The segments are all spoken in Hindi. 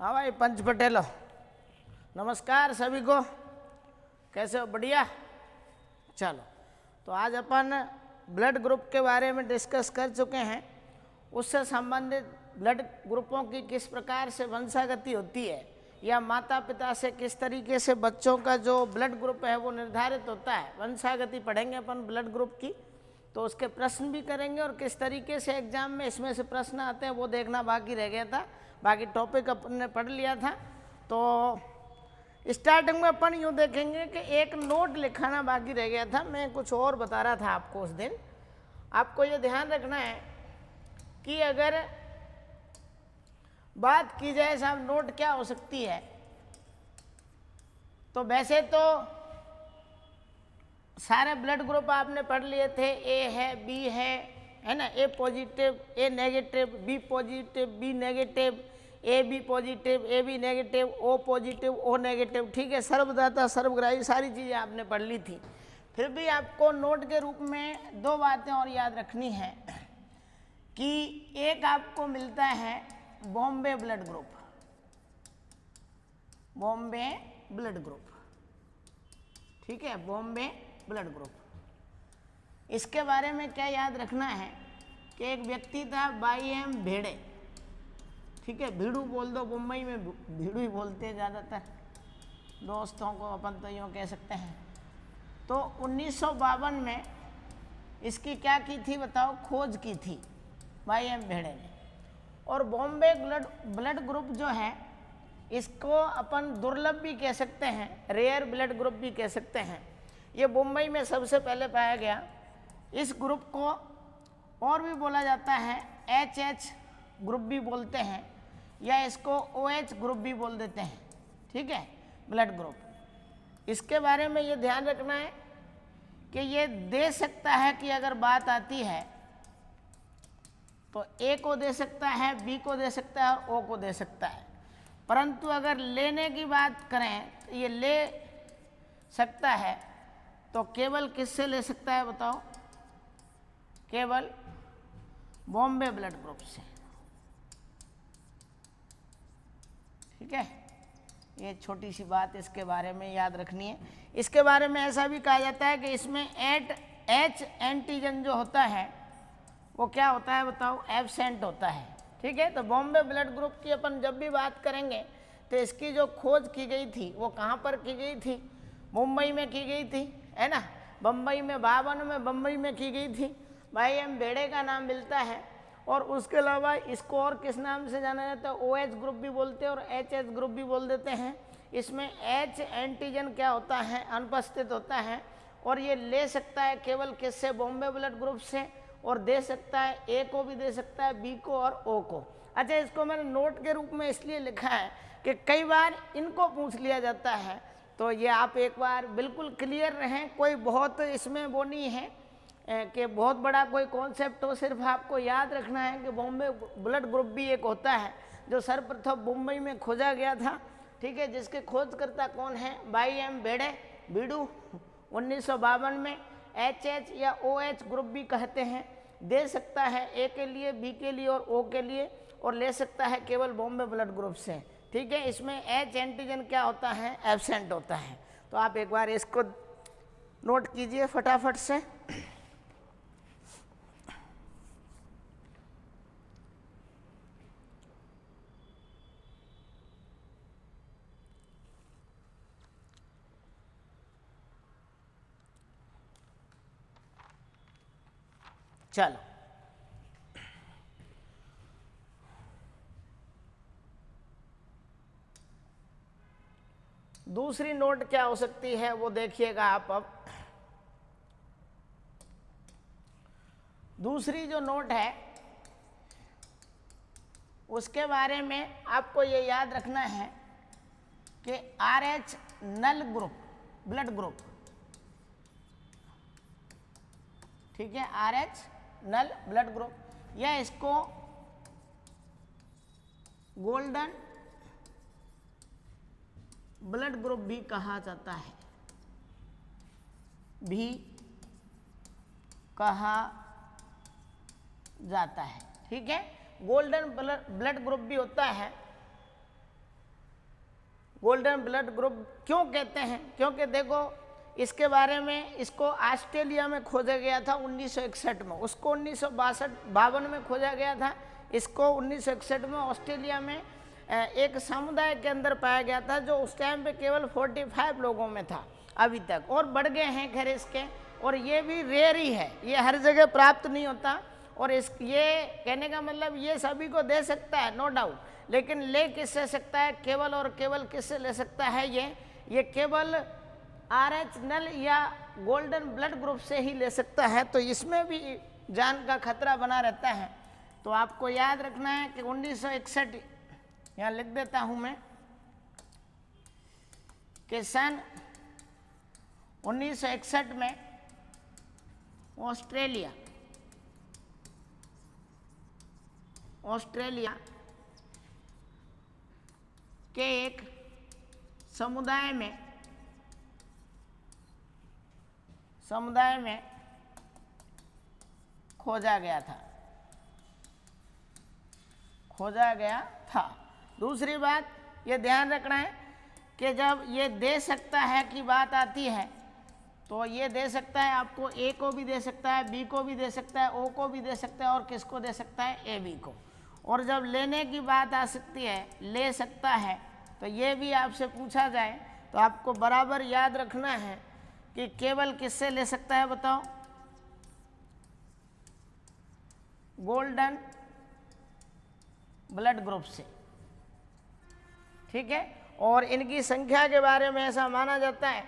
हाँ भाई पंच पटेल, नमस्कार सभी को। कैसे हो? बढ़िया। चलो, तो आज अपन ब्लड ग्रुप के बारे में डिस्कस कर चुके हैं। उससे संबंधित ब्लड ग्रुपों की किस प्रकार से वंशागति होती है या माता पिता से किस तरीके से बच्चों का जो ब्लड ग्रुप है वो निर्धारित होता है, वंशागति पढ़ेंगे अपन ब्लड ग्रुप की। तो उसके प्रश्न भी करेंगे और किस तरीके से एग्जाम में इसमें से प्रश्न आते हैं वो देखना बाकी रह गया था। बाकी टॉपिक अपन ने पढ़ लिया था। तो स्टार्टिंग में अपन यूँ देखेंगे कि एक नोट लिखाना बाकी रह गया था। मैं कुछ और बता रहा था आपको उस दिन। आपको ये ध्यान रखना है कि अगर बात की जाए साहब नोट क्या हो सकती है, तो वैसे तो सारे ब्लड ग्रुप आपने पढ़ लिए थे। ए है, बी है ना, A positive, A negative, B positive, B negative, A B positive, A B negative, O positive, O negative. ठीक है, सर्वदाता सर्वग्राही सारी चीज़ें आपने पढ़ ली थी। फिर भी आपको नोट के रूप में दो बातें और याद रखनी है कि एक आपको मिलता है Bombay blood group, Bombay blood group. ठीक है, बॉम्बे ब्लड ग्रुप। इसके बारे में क्या याद रखना है कि एक व्यक्ति था बाई एम भेड़े। ठीक है, भीड़ू बोल दो, मुंबई में भीड़ू ही बोलते हैं ज़्यादातर, दोस्तों को अपन तो यूँ कह सकते हैं। तो 1952 में इसकी क्या की थी बताओ, खोज की थी बाई एम भेड़े ने। और बॉम्बे ब्लड ग्रुप जो है इसको अपन दुर्लभ भी कह सकते हैं, रेयर ब्लड ग्रुप भी कह सकते हैं। ये मुंबई में सबसे पहले पाया गया। इस ग्रुप को और भी बोला जाता है, एच ग्रुप भी बोलते हैं या इसको OH ग्रुप भी बोल देते हैं। ठीक है, ब्लड ग्रुप। इसके बारे में ये ध्यान रखना है कि ये दे सकता है कि अगर बात आती है तो ए को दे सकता है, बी को दे सकता है और ओ को दे सकता है। परंतु अगर लेने की बात करें तो ये ले सकता है तो केवल किससे ले सकता है बताओ, केवल बॉम्बे ब्लड ग्रुप से। ठीक है, ये छोटी सी बात इसके बारे में याद रखनी है। इसके बारे में ऐसा भी कहा जाता है कि इसमें H एंटीजन जो होता है वो क्या होता है बताओ, एब्सेंट होता है। ठीक है, तो बॉम्बे ब्लड ग्रुप की अपन जब भी बात करेंगे तो इसकी जो खोज की गई थी वो कहाँ पर की गई थी, मुंबई में की गई थी, है ना। बम्बई में 52 में बम्बई में की गई थी। बाई एम भेड़े का नाम मिलता है। और उसके अलावा इसको और किस नाम से जाना जाता है, OH ग्रुप भी बोलते हैं और HH ग्रुप भी बोल देते हैं। इसमें H एंटीजन क्या होता है, अनुपस्थित होता है। और ये ले सकता है केवल किससे, बॉम्बे ब्लड ग्रुप से। और दे सकता है ए को भी दे सकता है, बी को और ओ को। अच्छा, इसको मैंने नोट के रूप में इसलिए लिखा है कि कई बार इनको पूछ लिया जाता है। तो ये आप एक बार बिल्कुल क्लियर रहें, कोई बहुत इसमें वो नहीं है कि बहुत बड़ा कोई कॉन्सेप्ट हो। सिर्फ आपको याद रखना है कि बॉम्बे ब्लड ग्रुप भी एक होता है जो सर्वप्रथम मुंबई में खोजा गया था। ठीक है, जिसके खोजकर्ता कौन है, बाई एम भेड़े, भीड़ू। 1952 में HH या OH ग्रुप भी कहते हैं। दे सकता है ए के लिए, बी के लिए और ओ के लिए, और ले सकता है केवल बॉम्बे ब्लड ग्रुप से। ठीक है, इसमें H एंटीजन क्या होता है, एब्सेंट होता है। तो आप एक बार इसको नोट कीजिए फटाफट से। चलो, दूसरी नोट क्या हो सकती है वो देखिएगा आप। अब दूसरी जो नोट है उसके बारे में आपको ये याद रखना है कि RH नल ग्रुप, ब्लड ग्रुप। ठीक है, RH नल ब्लड ग्रुप, या इसको गोल्डन ब्लड ग्रुप भी कहा जाता है, भी कहा जाता है। ठीक है, गोल्डन ब्लड ग्रुप भी होता है गोल्डन ब्लड ग्रुप क्यों कहते हैं? क्योंकि देखो इसके बारे में, इसको ऑस्ट्रेलिया में खोजा गया था 1961 में, उसको 1952 में खोजा गया था, इसको 1961 में ऑस्ट्रेलिया में एक समुदाय के अंदर पाया गया था, जो उस टाइम पे केवल 45 लोगों में था अभी तक, और बढ़ गए हैं खैर इसके। और ये भी रेयर ही है, ये हर जगह प्राप्त नहीं होता। और ये कहने का मतलब ये सभी को दे सकता है, नो डाउट, लेकिन ले किससे सकता है? केवल और केवल किससे ले सकता है? ये केवल RH नल या गोल्डन ब्लड ग्रुप से ही ले सकता है। तो इसमें भी जान का खतरा बना रहता है। तो आपको याद रखना है कि 1961, यहाँ लिख देता हूँ मैं, कि सन 1961 में ऑस्ट्रेलिया के एक समुदाय में खोजा गया था। दूसरी बात ये ध्यान रखना है कि जब ये दे सकता है की बात आती है, तो ये दे सकता है आपको, ए को भी दे सकता है, बी को भी दे सकता है, ओ को भी दे सकता है, और किसको दे सकता है? ए बी को। और जब लेने की बात आ सकती है, ले सकता है, तो ये भी आपसे पूछा जाए तो आपको बराबर याद रखना है कि केवल किससे ले सकता है? बताओ, गोल्डन ब्लड ग्रुप से, ठीक है। और इनकी संख्या के बारे में ऐसा माना जाता है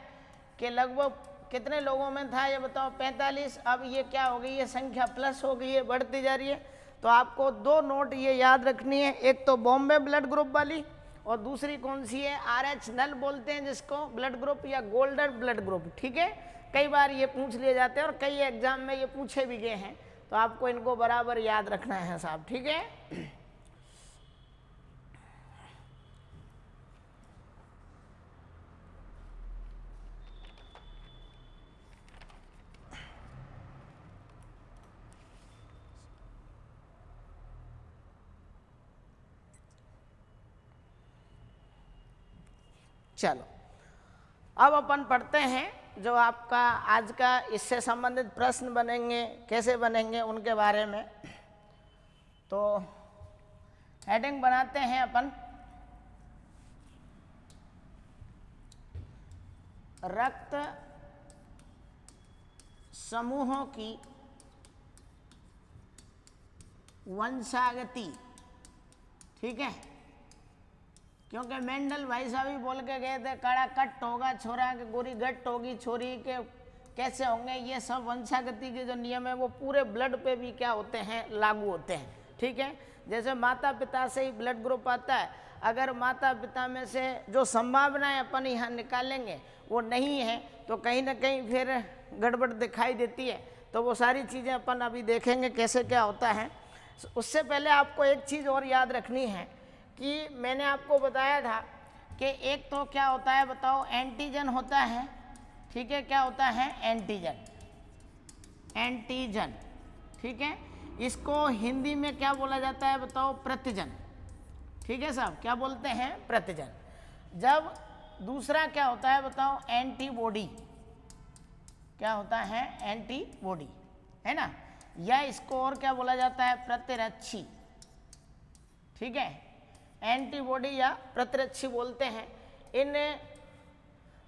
कि लगभग कितने लोगों में था ये बताओ? 45। अब ये क्या हो गई? ये संख्या प्लस हो गई है, बढ़ती जा रही है। तो आपको 2 नोट ये याद रखनी है, एक तो बॉम्बे ब्लड ग्रुप वाली, और दूसरी कौन सी है? RH नल बोलते हैं जिसको, ब्लड ग्रुप या गोल्डन ब्लड ग्रुप, ठीक है। कई बार ये पूछ लिए जाते हैं और कई एग्जाम में ये पूछे भी गए हैं, तो आपको इनको बराबर याद रखना है साहब, ठीक है। चलो अब अपन पढ़ते हैं जो आपका आज का इससे संबंधित प्रश्न बनेंगे, कैसे बनेंगे उनके बारे में। तो हेडिंग बनाते हैं अपन, रक्त समूहों की वंशागति, ठीक है। क्योंकि मेंडल भाई साहब ही बोल के गए थे, काड़ा कट होगा छोरा के, गोरी गट होगी छोरी के, कैसे होंगे? ये सब वंशागति के जो नियम है वो पूरे ब्लड पे भी क्या होते हैं? लागू होते हैं, ठीक है। जैसे माता पिता से ही ब्लड ग्रुप आता है, अगर माता पिता में से जो संभावनाएं अपन यहाँ निकालेंगे वो नहीं है तो कहीं ना कहीं फिर गड़बड़ दिखाई देती है। तो वो सारी चीज़ें अपन अभी देखेंगे कैसे क्या होता है। उससे पहले आपको एक चीज़ और याद रखनी है कि मैंने आपको बताया था कि एक तो क्या होता है बताओ? एंटीजन होता है, ठीक है। क्या होता है? एंटीजन, ठीक है। इसको हिंदी में क्या बोला जाता है बताओ? प्रतिजन, ठीक है साहब। क्या बोलते हैं? प्रतिजन। जब दूसरा क्या होता है बताओ? एंटीबॉडी। क्या होता है? एंटीबॉडी, है ना। या इसको और क्या बोला जाता है? प्रतिरक्षी, ठीक है। एंटीबॉडी या प्रतिरक्षी बोलते हैं। इन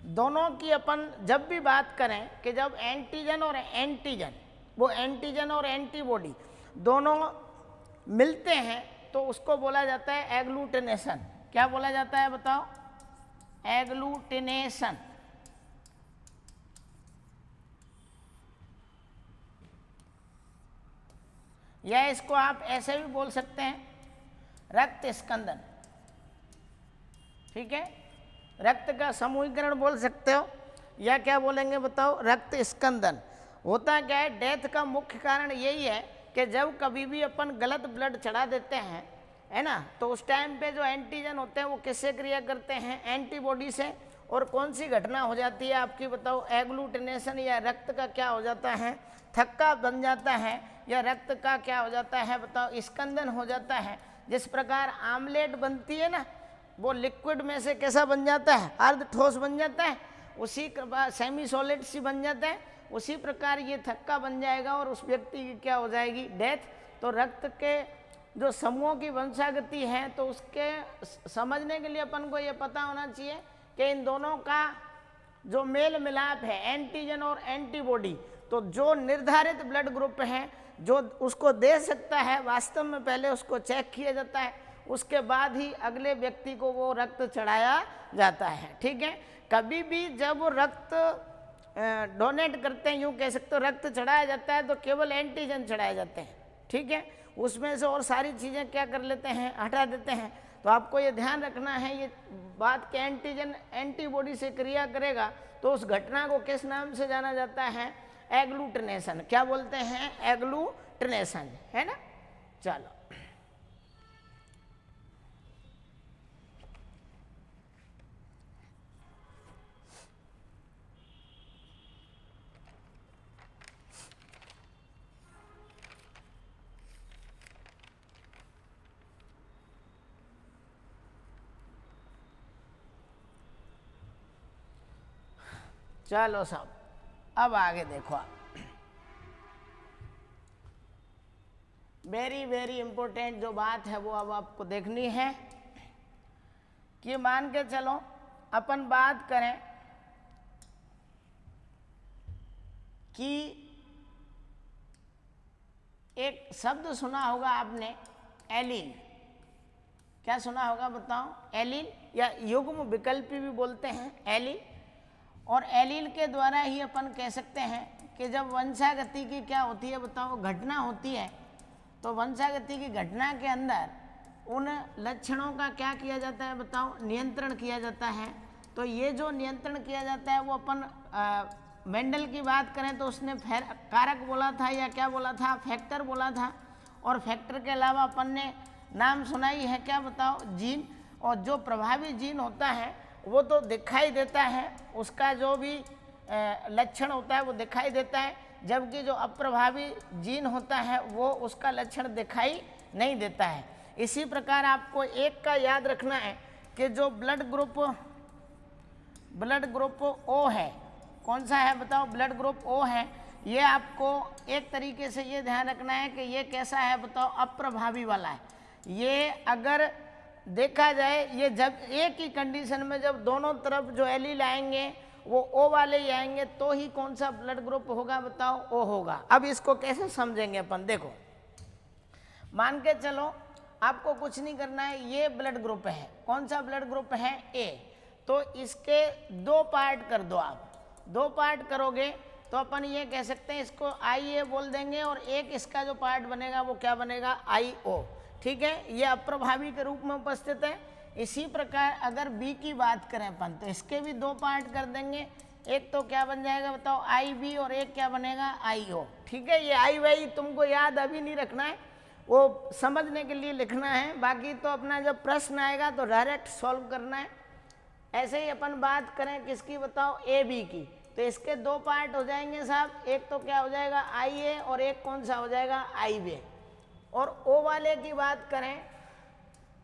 दोनों की अपन जब भी बात करें कि जब एंटीजन और एंटीजन, वो एंटीजन और एंटीबॉडी दोनों मिलते हैं तो उसको बोला जाता है एग्लूटिनेशन। क्या बोला जाता है बताओ? एग्लूटिनेशन। या इसको आप ऐसे भी बोल सकते हैं, रक्त स्कंदन, ठीक है। रक्त का समूहीकरण बोल सकते हो, या क्या बोलेंगे बताओ? रक्त स्कंदन। होता क्या है? डेथ का मुख्य कारण यही है कि जब कभी भी अपन गलत ब्लड चढ़ा देते हैं, है ना, तो उस टाइम पे जो एंटीजन होते हैं वो किससे क्रिया करते हैं? एंटीबॉडी से। और कौन सी घटना हो जाती है आपकी बताओ? एग्लूटिनेशन, या रक्त का क्या हो जाता है? थक्का बन जाता है, या रक्त का क्या हो जाता है बताओ? स्कंदन हो जाता है। जिस प्रकार आमलेट बनती है ना, वो लिक्विड में से कैसा बन जाता है, अर्ध ठोस बन जाता है, उसी सेमी सॉलिड सी बन जाता है, उसी प्रकार ये थक्का बन जाएगा और उस व्यक्ति की क्या हो जाएगी, डेथ। तो रक्त के जो समूहों की वंशागति है, तो उसके समझने के लिए अपन को ये पता होना चाहिए कि इन दोनों का जो मेल मिलाप है, एंटीजन और एंटीबॉडी, तो जो निर्धारित ब्लड ग्रुप है जो उसको दे सकता है, वास्तव में पहले उसको चेक किया जाता है, उसके बाद ही अगले व्यक्ति को वो रक्त चढ़ाया जाता है। ठीक है, कभी भी जब वो रक्त डोनेट करते हैं, यूँ कह सकते हो रक्त चढ़ाया जाता है, तो केवल एंटीजन चढ़ाए जाते हैं। ठीक है, उसमें से और सारी चीज़ें क्या कर लेते हैं, हटा देते हैं। तो आपको ये ध्यान रखना है ये बात कि एंटीजन एंटीबॉडी से क्रिया करेगा, तो उस घटना को किस नाम से जाना जाता है, एग्लूटिनेशन। क्या बोलते हैं, एग्लूटिनेशन, है ना। चलो, चलो साहब, अब आगे देखो आप, वेरी वेरी इंपॉर्टेंट जो बात है वो अब आपको देखनी है कि मान के चलो अपन बात करें कि एक शब्द सुना होगा आपने, एलीन। क्या सुना होगा बताओ, एलीन, या युग्म विकल्पी भी बोलते हैं एलीन। और एलील के द्वारा ही अपन कह सकते हैं कि जब वंशागति की क्या होती है बताओ, घटना होती है, तो वंशागति की घटना के अंदर उन लक्षणों का क्या किया जाता है बताओ, नियंत्रण किया जाता है। तो ये जो नियंत्रण किया जाता है वो अपन मेंडल की बात करें तो उसने कारक बोला था या क्या बोला था, फैक्टर बोला था। और फैक्टर के अलावा अपन ने नाम सुनाई है क्या बताओ, जीन। और जो प्रभावी जीन होता है वो तो दिखाई देता है, उसका जो भी लक्षण होता है वो दिखाई देता है, जबकि जो अप्रभावी जीन होता है वो उसका लक्षण दिखाई नहीं देता है। इसी प्रकार आपको एक का याद रखना है कि जो ब्लड ग्रुप ओ है, कौन सा है बताओ, ब्लड ग्रुप ओ है। ये आपको एक तरीके से ये ध्यान रखना है कि ये कैसा है बताओ, अप्रभावी वाला है। ये अगर देखा जाए, ये जब एक ही कंडीशन में जब दोनों तरफ जो एलील आएंगे वो ओ वाले ही आएंगे, तो ही कौन सा ब्लड ग्रुप होगा बताओ, ओ होगा। अब इसको कैसे समझेंगे अपन, देखो मान के चलो आपको कुछ नहीं करना है, ये ब्लड ग्रुप है, कौन सा ब्लड ग्रुप है, ए। तो इसके दो पार्ट कर दो आप, दो पार्ट करोगे तो अपन ये कह सकते हैं इसको आई ए बोल देंगे, और एक इसका जो पार्ट बनेगा वो क्या बनेगा, आई ओ। ठीक है, ये अप्रभावी के रूप में उपस्थित है। इसी प्रकार अगर बी की बात करें अपन, तो इसके भी दो पार्ट कर देंगे, एक तो क्या बन जाएगा बताओ, आई बी, और एक क्या बनेगा, आई ओ। ठीक है, ये आई वाई तुमको याद अभी नहीं रखना है, वो समझने के लिए लिखना है, बाकी तो अपना जब प्रश्न आएगा तो डायरेक्ट सॉल्व करना है। ऐसे ही अपन बात करें किसकी बताओ, ए बी की, तो इसके दो पार्ट हो जाएंगे साहब, एक तो क्या हो जाएगा, आई ए, और एक कौन सा हो जाएगा, आई बी। और ओ वाले की बात करें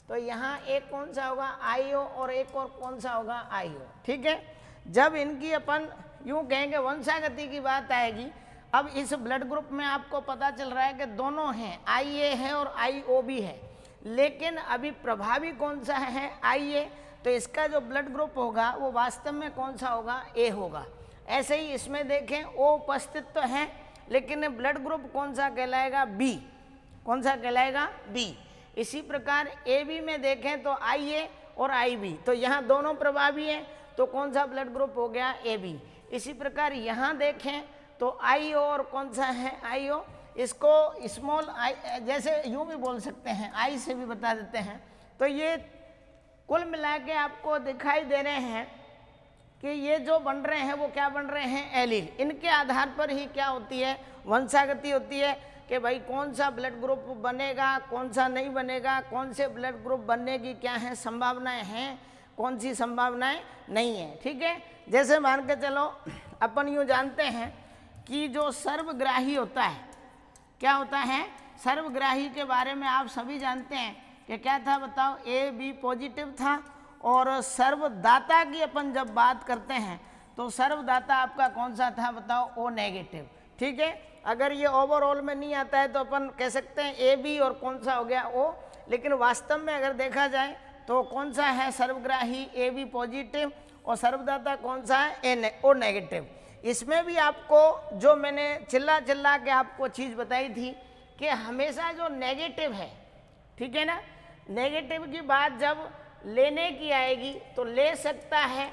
तो यहाँ एक कौन सा होगा, आई ओ, और एक और कौन सा होगा, आई ओ। ठीक है, जब इनकी अपन यूँ कहेंगे वंशागति की बात आएगी, अब इस ब्लड ग्रुप में आपको पता चल रहा है कि दोनों हैं, आई ए है और आई ओ भी है, लेकिन अभी प्रभावी कौन सा है, आई ए। तो इसका जो ब्लड ग्रुप होगा वो वास्तव में कौन सा होगा, ए होगा। ऐसे ही इसमें देखें ओ उपस्थित तो है, लेकिन ब्लड ग्रुप कौन सा कहलाएगा, बी। कौन सा कहलाएगा, बी। इसी प्रकार ए बी में देखें तो आई ए और आई बी, तो यहाँ दोनों प्रभावी हैं, तो कौन सा ब्लड ग्रुप हो गया, ए बी। इसी प्रकार यहाँ देखें तो आई ओ और कौन सा है, आई ओ। इसको स्मॉल आई जैसे यूँ भी बोल सकते हैं, आई से भी बता देते हैं। तो ये कुल मिला के आपको दिखाई दे रहे हैं कि ये जो बन रहे हैं वो क्या बन रहे हैं, एलील। इनके आधार पर ही क्या होती है, वंशागति होती है कि भाई कौन सा ब्लड ग्रुप बनेगा, कौन सा नहीं बनेगा, कौन से ब्लड ग्रुप बनने की क्या है संभावनाएं हैं, कौन सी संभावनाएं नहीं है। ठीक है, जैसे मान के चलो अपन यूँ जानते हैं कि जो सर्वग्राही होता है, क्या होता है, सर्वग्राही के बारे में आप सभी जानते हैं कि क्या था बताओ, ए बी पॉजिटिव था और सर्वदाता की अपन जब बात करते हैं तो सर्वदाता आपका कौन सा था बताओ, ओ नेगेटिव। ठीक है, अगर ये ओवरऑल में नहीं आता है तो अपन कह सकते हैं ए बी और कौन सा हो गया ओ, लेकिन वास्तव में अगर देखा जाए तो कौन सा है सर्वग्राही, ए बी पॉजिटिव, और सर्वदाता कौन सा है ओ नेगेटिव। इसमें भी आपको जो मैंने चिल्ला चिल्ला के आपको चीज़ बताई थी कि हमेशा जो नेगेटिव है, ठीक है ना, नेगेटिव की बात जब लेने की आएगी तो ले सकता है,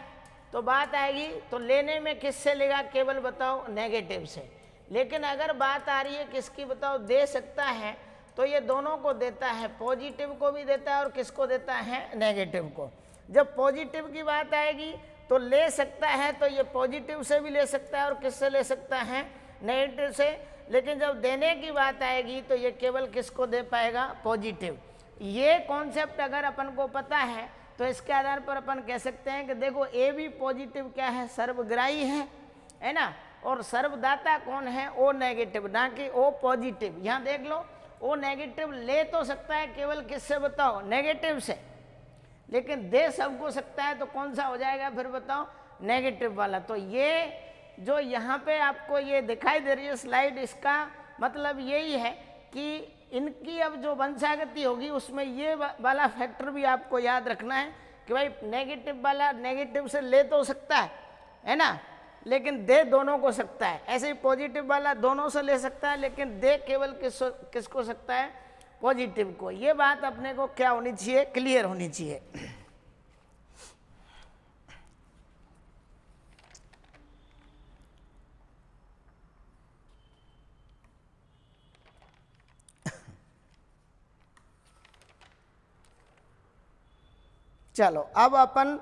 तो बात आएगी तो लेने में किससे लेगा, केवल बताओ नेगेटिव से। लेकिन अगर बात आ रही है किसकी बताओ, दे सकता है, तो ये दोनों को देता है, पॉजिटिव को भी देता है और किसको देता है, नेगेटिव को। जब पॉजिटिव की बात आएगी तो ले सकता है, तो ये पॉजिटिव से भी ले सकता है और किससे ले सकता है, नेगेटिव से। लेकिन जब देने की बात आएगी तो ये केवल किसको दे पाएगा, पॉजिटिव। ये कॉन्सेप्ट अगर अपन को पता है तो इसके आधार पर अपन कह सकते हैं कि देखो ए बी पॉजिटिव क्या है, सर्वग्राही है ना, और सर्वदाता कौन है, ओ नेगेटिव, ना कि ओ पॉजिटिव। यहाँ देख लो, ओ नेगेटिव ले तो सकता है केवल किससे बताओ, नेगेटिव से, लेकिन दे सबको सकता है, तो कौन सा हो जाएगा फिर बताओ, नेगेटिव वाला। तो ये जो यहाँ पे आपको ये दिखाई दे रही है स्लाइड, इसका मतलब यही है कि इनकी अब जो वंशागति होगी उसमें ये वाला फैक्टर भी आपको याद रखना है कि भाई नेगेटिव वाला नेगेटिव से ले तो सकता है ना, लेकिन दे दोनों को सकता है। ऐसे ही पॉजिटिव वाला दोनों से ले सकता है, लेकिन दे केवल किसको सकता है, पॉजिटिव को। ये बात अपने को क्या होनी चाहिए, क्लियर होनी चाहिए। चलो अब अपन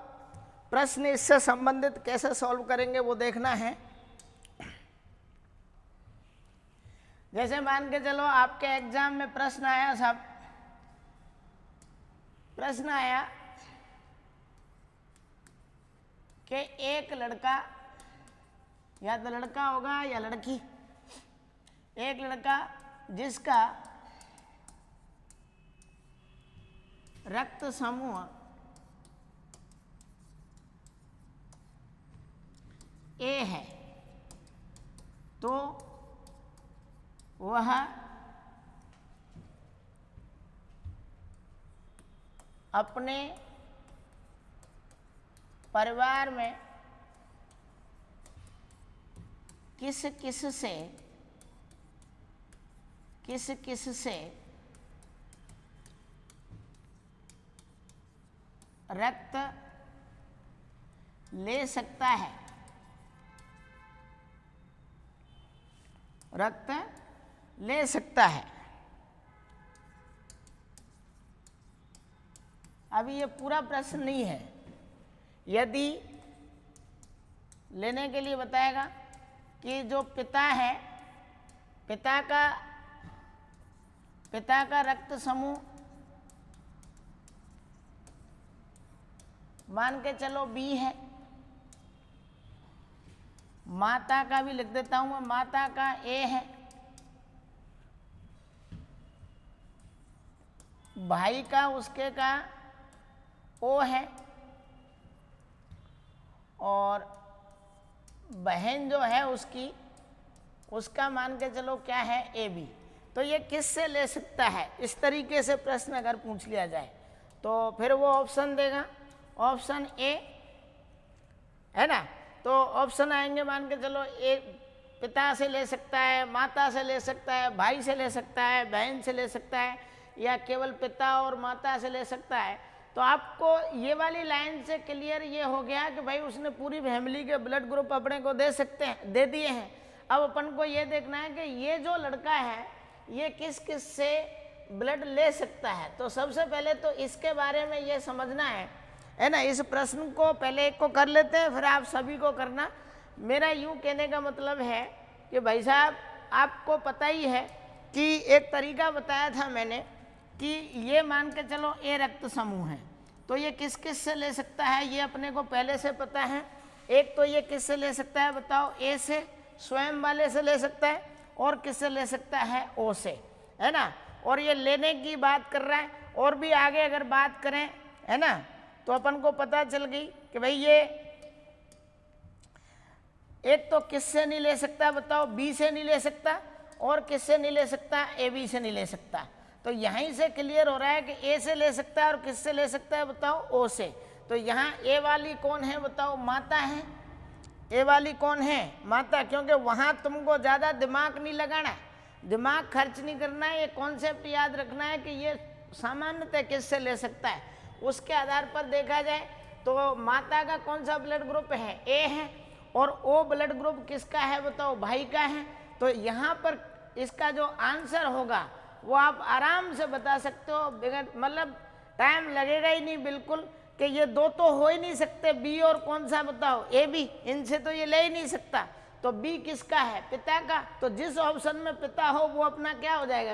प्रश्न इससे संबंधित कैसे सॉल्व करेंगे वो देखना है। जैसे मान के चलो आपके एग्जाम में प्रश्न आया, सब प्रश्न आया कि एक लड़का, या तो लड़का होगा या लड़की, एक लड़का जिसका रक्त समूह ए है, तो वह अपने परिवार में किस किस से रक्त ले सकता है, रक्त ले सकता है। अभी ये पूरा प्रश्न नहीं है, यदि लेने के लिए बताएगा कि जो पिता है, पिता का रक्त समूह मान के चलो बी है, माता का भी लिख देता हूं मैं, माता का ए है, भाई का उसके का ओ है, और बहन जो है उसका मान के चलो क्या है, ए बी। तो ये किससे ले सकता है, इस तरीके से प्रश्न अगर पूछ लिया जाए तो फिर वो ऑप्शन देगा, ऑप्शन ए है ना। तो ऑप्शन आएंगे मान के चलो, ए पिता से ले सकता है, माता से ले सकता है, भाई से ले सकता है, बहन से ले सकता है, या केवल पिता और माता से ले सकता है। तो आपको ये वाली लाइन से क्लियर ये हो गया कि भाई उसने पूरी फैमिली के ब्लड ग्रुप अपने को दे दिए हैं। अब अपन को ये देखना है कि ये जो लड़का है ये किस किस से ब्लड ले सकता है। तो सबसे पहले तो इसके बारे में ये समझना है ना। इस प्रश्न को पहले एक को कर लेते हैं, फिर आप सभी को करना। मेरा यूँ कहने का मतलब है कि भाई साहब आपको पता ही है कि एक तरीका बताया था मैंने कि ये मान के चलो ए रक्त समूह है, तो ये किस किस से ले सकता है ये अपने को पहले से पता है। एक तो ये किस से ले सकता है बताओ, ए से, स्वयं वाले से ले सकता है, और किससे ले सकता है, ओ से, है ना। और ये लेने की बात कर रहा है। और भी आगे अगर बात करें है ना, तो अपन को पता चल गई कि भाई ये एक तो किससे नहीं ले सकता बताओ, बी से नहीं ले सकता, और किससे नहीं ले सकता, ए बी से नहीं ले सकता। तो यहीं से क्लियर हो रहा है कि ए से ले सकता है और किससे ले सकता है बताओ, ओ से। तो यहाँ ए वाली कौन है बताओ, माता है। ए वाली कौन है, माता, क्योंकि वहाँ तुमको ज़्यादा दिमाग नहीं लगाना है, दिमाग खर्च नहीं करना है, ये कॉन्सेप्ट याद रखना है कि ये सामान्यतः किससे ले सकता है। उसके आधार पर देखा जाए तो माता का कौन सा ब्लड ग्रुप है, ए है, और ओ ब्लड ग्रुप किसका है बताओ, भाई का है। तो यहाँ पर इसका जो आंसर होगा वो आप आराम से बता सकते हो, मतलब टाइम लगेगा ही नहीं बिल्कुल, कि ये दो तो हो ही नहीं सकते, बी और कौन सा बताओ, ए बी, इनसे तो ये ले ही नहीं सकता। तो बी किसका है, पिता का। तो जिस ऑप्शन में पिता हो वो अपना क्या हो जाएगा,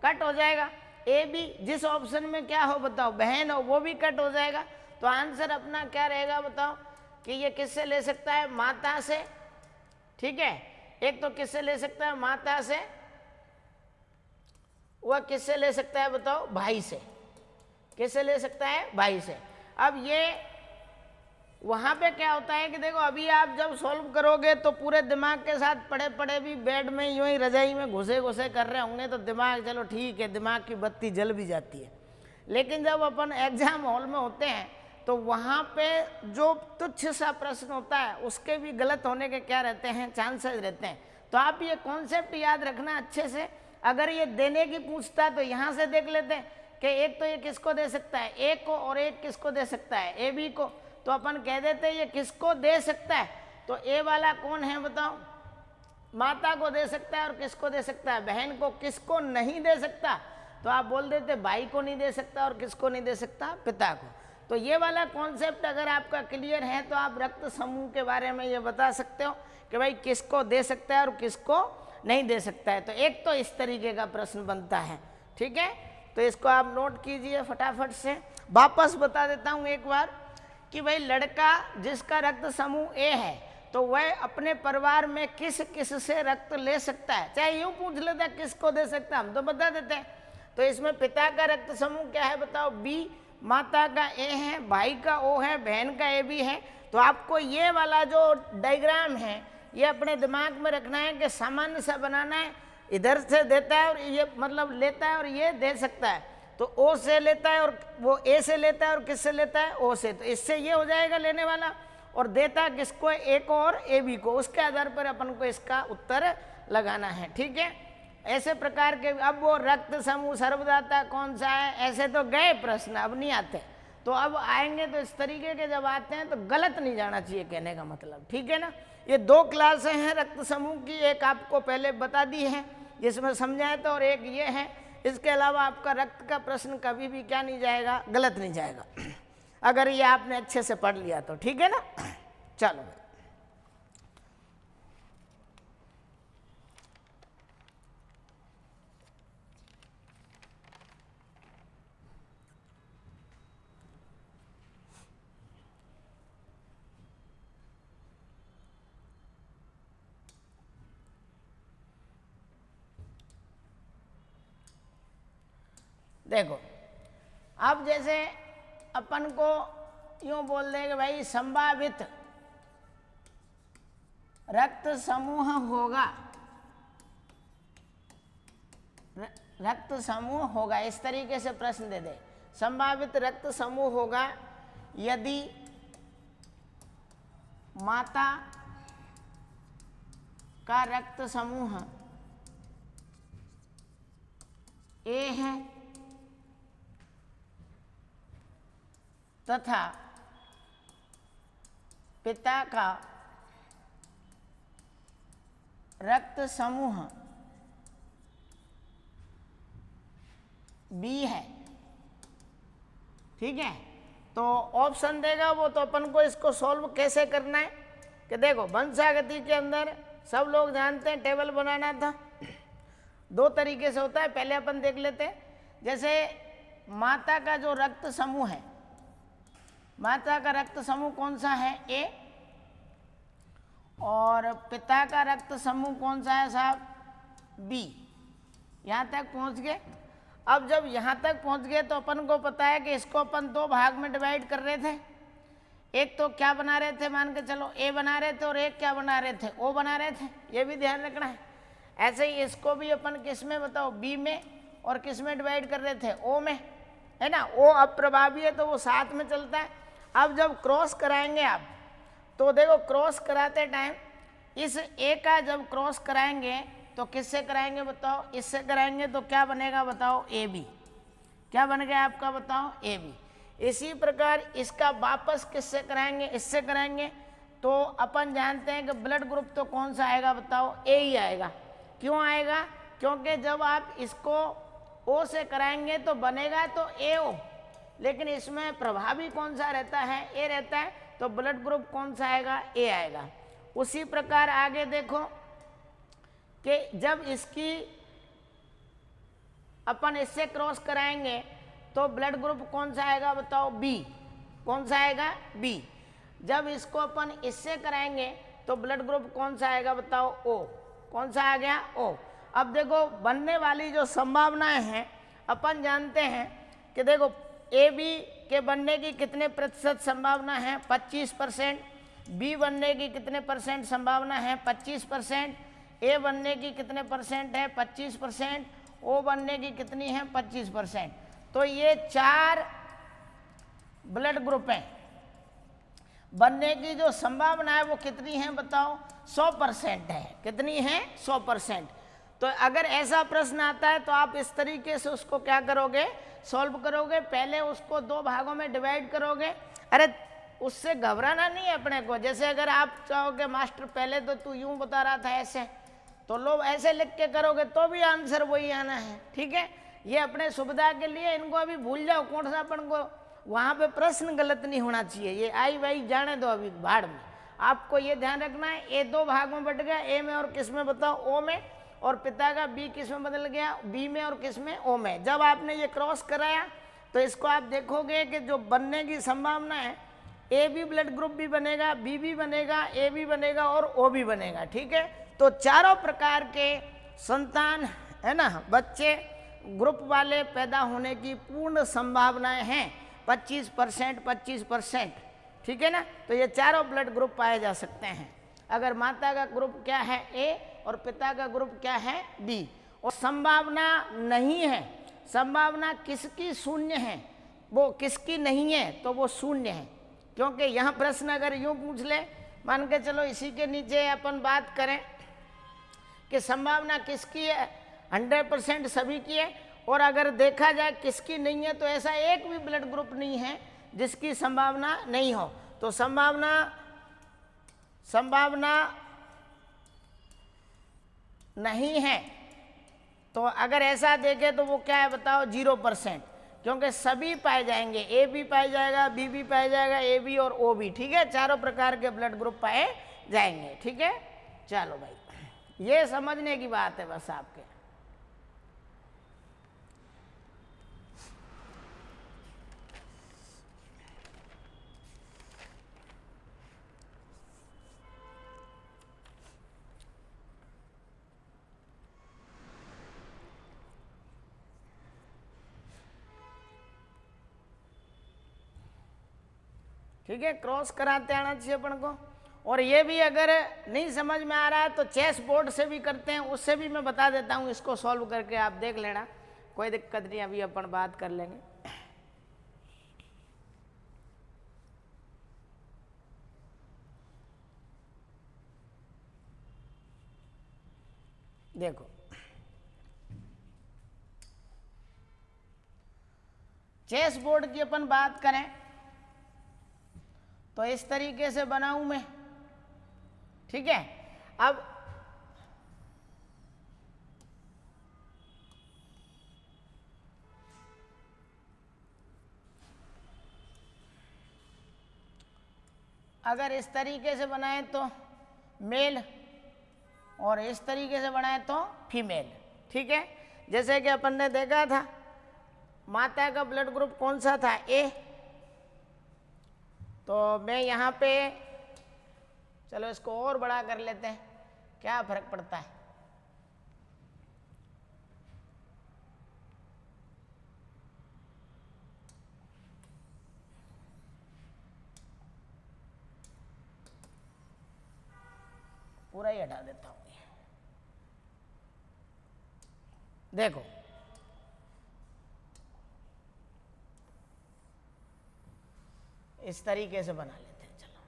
कट हो जाएगा। ए बी जिस ऑप्शन में क्या हो बताओ, बहन हो, वो भी कट हो जाएगा। तो आंसर अपना क्या रहेगा बताओ, कि ये किससे ले सकता है, माता से। ठीक है, एक तो किससे ले सकता है, माता से, वह किससे ले सकता है बताओ, भाई से। किससे ले सकता है, भाई से। अब ये वहाँ पे क्या होता है कि देखो अभी आप जब सॉल्व करोगे तो पूरे दिमाग के साथ पड़े पड़े भी बेड में यूं ही रजाई में घुसे घुसे कर रहे होंगे, तो दिमाग चलो ठीक है, दिमाग की बत्ती जल भी जाती है। लेकिन जब अपन एग्जाम हॉल में होते हैं तो वहाँ पे जो तुच्छ सा प्रश्न होता है उसके भी गलत होने के क्या रहते हैं, चांसेस रहते हैं। तो आप ये कॉन्सेप्ट याद रखना अच्छे से। अगर ये देने की पूछता है तो यहाँ से देख लेते हैं कि एक तो ये किसको दे सकता है, ए को, और एक किसको दे सकता है, ए बी को। तो अपन कह देते हैं ये किसको दे सकता है, तो ए वाला कौन है बताओ, माता को दे सकता है, और किसको दे सकता है, बहन को। किसको नहीं दे सकता, तो आप बोल देते भाई को नहीं दे सकता, और किसको नहीं दे सकता, पिता को। तो ये वाला कॉन्सेप्ट अगर आपका क्लियर है तो आप रक्त समूह के बारे में ये बता सकते हो कि भाई किसको दे सकता है और किसको नहीं दे सकता है। तो एक तो इस तरीके का प्रश्न बनता है। ठीक है, तो इसको आप नोट कीजिए फटाफट से। वापस बता देता हूँ एक बार कि भाई लड़का जिसका रक्त समूह ए है तो वह अपने परिवार में किस किस से रक्त ले सकता है। चाहे यूँ पूछ लेता किसको दे सकता है, हम तो बता देते हैं। तो इसमें पिता का रक्त समूह क्या है बताओ, बी, माता का ए है, भाई का ओ है, बहन का ए बी है। तो आपको ये वाला जो डायग्राम है ये अपने दिमाग में रखना है कि सामान्य सा बनाना है। इधर से देता है और ये मतलब लेता है और ये दे सकता है, तो ओ से लेता है और वो ए से लेता है, और किससे लेता है, ओ से। तो इससे ये हो जाएगा लेने वाला, और देता किसको, ए को और ए बी को। उसके आधार पर अपन को इसका उत्तर लगाना है। ठीक है, ऐसे प्रकार के। अब वो रक्त समूह सर्वदाता कौन सा है, ऐसे तो गए प्रश्न, अब नहीं आते। तो अब आएंगे तो इस तरीके के जब आते हैं तो गलत नहीं जाना चाहिए कहने का मतलब। ठीक है ना, ये दो क्लासें हैं रक्त समूह की, एक आपको पहले बता दी है जिसमें समझाए तो, और एक ये है। इसके अलावा आपका रक्त का प्रश्न कभी भी क्या नहीं जाएगा, गलत नहीं जाएगा, अगर ये आपने अच्छे से पढ़ लिया तो। ठीक है ना, चलो देखो, अब जैसे अपन को यूं बोल दें कि भाई संभावित रक्त समूह होगा, रक्त समूह होगा, इस तरीके से प्रश्न दे दे। संभावित रक्त समूह होगा यदि माता का रक्त समूह ए है तथा पिता का रक्त समूह बी है। ठीक है, तो ऑप्शन देगा वो, तो अपन को इसको सॉल्व कैसे करना है कि देखो, वंशागति के अंदर सब लोग जानते हैं टेबल बनाना था। दो तरीके से होता है, पहले अपन देख लेते हैं। जैसे माता का जो रक्त समूह है, माता का रक्त समूह कौन सा है, ए, और पिता का रक्त समूह कौन सा है साहब, बी। यहाँ तक पहुँच गए। अब जब यहाँ तक पहुँच गए तो अपन को पता है कि इसको अपन दो भाग में डिवाइड कर रहे थे। एक तो क्या बना रहे थे, मान के चलो ए बना रहे थे, और एक क्या बना रहे थे, ओ बना रहे थे। ये भी ध्यान रखना है। ऐसे ही इसको भी अपन किस में बताओ, बी में, और किस में डिवाइड कर रहे थे, ओ में, है ना। ओ अप्रभावी है तो वो साथ में चलता है। अब जब क्रॉस कराएंगे आप, तो देखो क्रॉस कराते टाइम इस ए का जब क्रॉस कराएंगे तो किससे कराएंगे बताओ, इससे कराएंगे तो क्या बनेगा बताओ, ए बी। क्या बन गया आपका बताओ, ए बी। इसी प्रकार इसका वापस किससे कराएंगे, इससे कराएंगे, तो अपन जानते हैं कि ब्लड ग्रुप तो कौन सा आएगा बताओ, ए ही आएगा। क्यों आएगा, क्योंकि जब आप इसको ओ से कराएंगे तो बनेगा तो ए ओ, लेकिन इसमें प्रभावी कौन सा रहता है, ए रहता है, तो ब्लड ग्रुप कौन सा आएगा, ए आएगा। उसी प्रकार आगे देखो कि जब इसकी अपन इससे क्रॉस कराएंगे तो ब्लड ग्रुप कौन सा आएगा बताओ, बी। कौन सा आएगा, बी। जब इसको अपन इससे कराएंगे तो ब्लड ग्रुप कौन सा आएगा बताओ, ओ। कौन सा आ गया, ओ। अब देखो बनने वाली जो संभावनाएं हैं, अपन जानते हैं कि देखो ए बी के बनने की कितने प्रतिशत संभावना है, 25%। बी बनने की कितने परसेंट संभावना है, 25%। ए बनने की कितने परसेंट है, 25%। ओ बनने की कितनी है, 25%। तो ये 4 ब्लड ग्रुप हैं। बनने की जो संभावना है वो कितनी है बताओ, 100% है। कितनी है, 100%। तो अगर ऐसा प्रश्न आता है तो आप इस तरीके से उसको क्या करोगे, सॉल्व करोगे। पहले उसको 2 भागों में डिवाइड करोगे। अरे उससे घबराना नहीं है अपने को। जैसे अगर आप चाहोगे मास्टर पहले तो तू यूं बता रहा था ऐसे, तो लोग ऐसे लिख के करोगे तो भी आंसर वही आना है। ठीक है, ये अपने सुविधा के लिए, इनको अभी भूल जाओ। कौन सा अपन को वहाँ पे प्रश्न गलत नहीं होना चाहिए। ये आई वाई जाने दो अभी भाड़ में। आपको ये ध्यान रखना है, ए 2 भाग में बट गया, ए में और किस में बताओ, ओ में। और पिता का बी किस में बदल गया, बी में, और किस में, ओ में। जब आपने ये क्रॉस कराया तो इसको आप देखोगे कि जो बनने की संभावना है, ए बी ब्लड ग्रुप भी बनेगा, बी भी बनेगा, ए भी बनेगा, और ओ भी बनेगा। ठीक है, तो चारों प्रकार के संतान, है ना, बच्चे ग्रुप वाले पैदा होने की पूर्ण संभावनाएं हैं, 25%, 25%। ठीक है ना। तो ये चारों ब्लड ग्रुप पाए जा सकते हैं। अगर माता का ग्रुप क्या है, ए, और पिता का ग्रुप क्या है, बी। और संभावना नहीं है, संभावना किसकी शून्य है, वो किसकी नहीं है, तो वो शून्य है। क्योंकि यहाँ प्रश्न अगर यूं पूछ ले, मान के चलो इसी के नीचे अपन बात करें कि संभावना किसकी है, 100% सभी की है। और अगर देखा जाए किसकी नहीं है, तो ऐसा एक भी ब्लड ग्रुप नहीं है जिसकी संभावना नहीं हो। तो संभावना नहीं है, तो अगर ऐसा देखे तो वो क्या है बताओ, 0%। क्योंकि सभी पाए जाएंगे, ए भी पाया जाएगा, बी भी पाया जाएगा, ए बी और ओ भी। ठीक है, चारों प्रकार के ब्लड ग्रुप पाए जाएंगे। ठीक है, चलो भाई, ये समझने की बात है बस आपके। ठीक है, क्रॉस कराते आना चाहिए अपन को। और ये भी अगर नहीं समझ में आ रहा है तो चेस बोर्ड से भी करते हैं, उससे भी मैं बता देता हूँ। इसको सॉल्व करके आप देख लेना, कोई दिक्कत नहीं, अभी अपन बात कर लेंगे। देखो चेस बोर्ड की अपन बात करें तो इस तरीके से बनाऊं मैं। ठीक है, अब अगर इस तरीके से बनाए तो मेल, और इस तरीके से बनाए तो फीमेल। ठीक है, जैसे कि अपन ने देखा था माता का ब्लड ग्रुप कौन सा था, ए। तो मैं यहाँ पे, चलो इसको और बड़ा कर लेते हैं, क्या फर्क पड़ता है। पूरा ही हटा देता हूँ। देखो इस तरीके से बना लेते हैं। चलो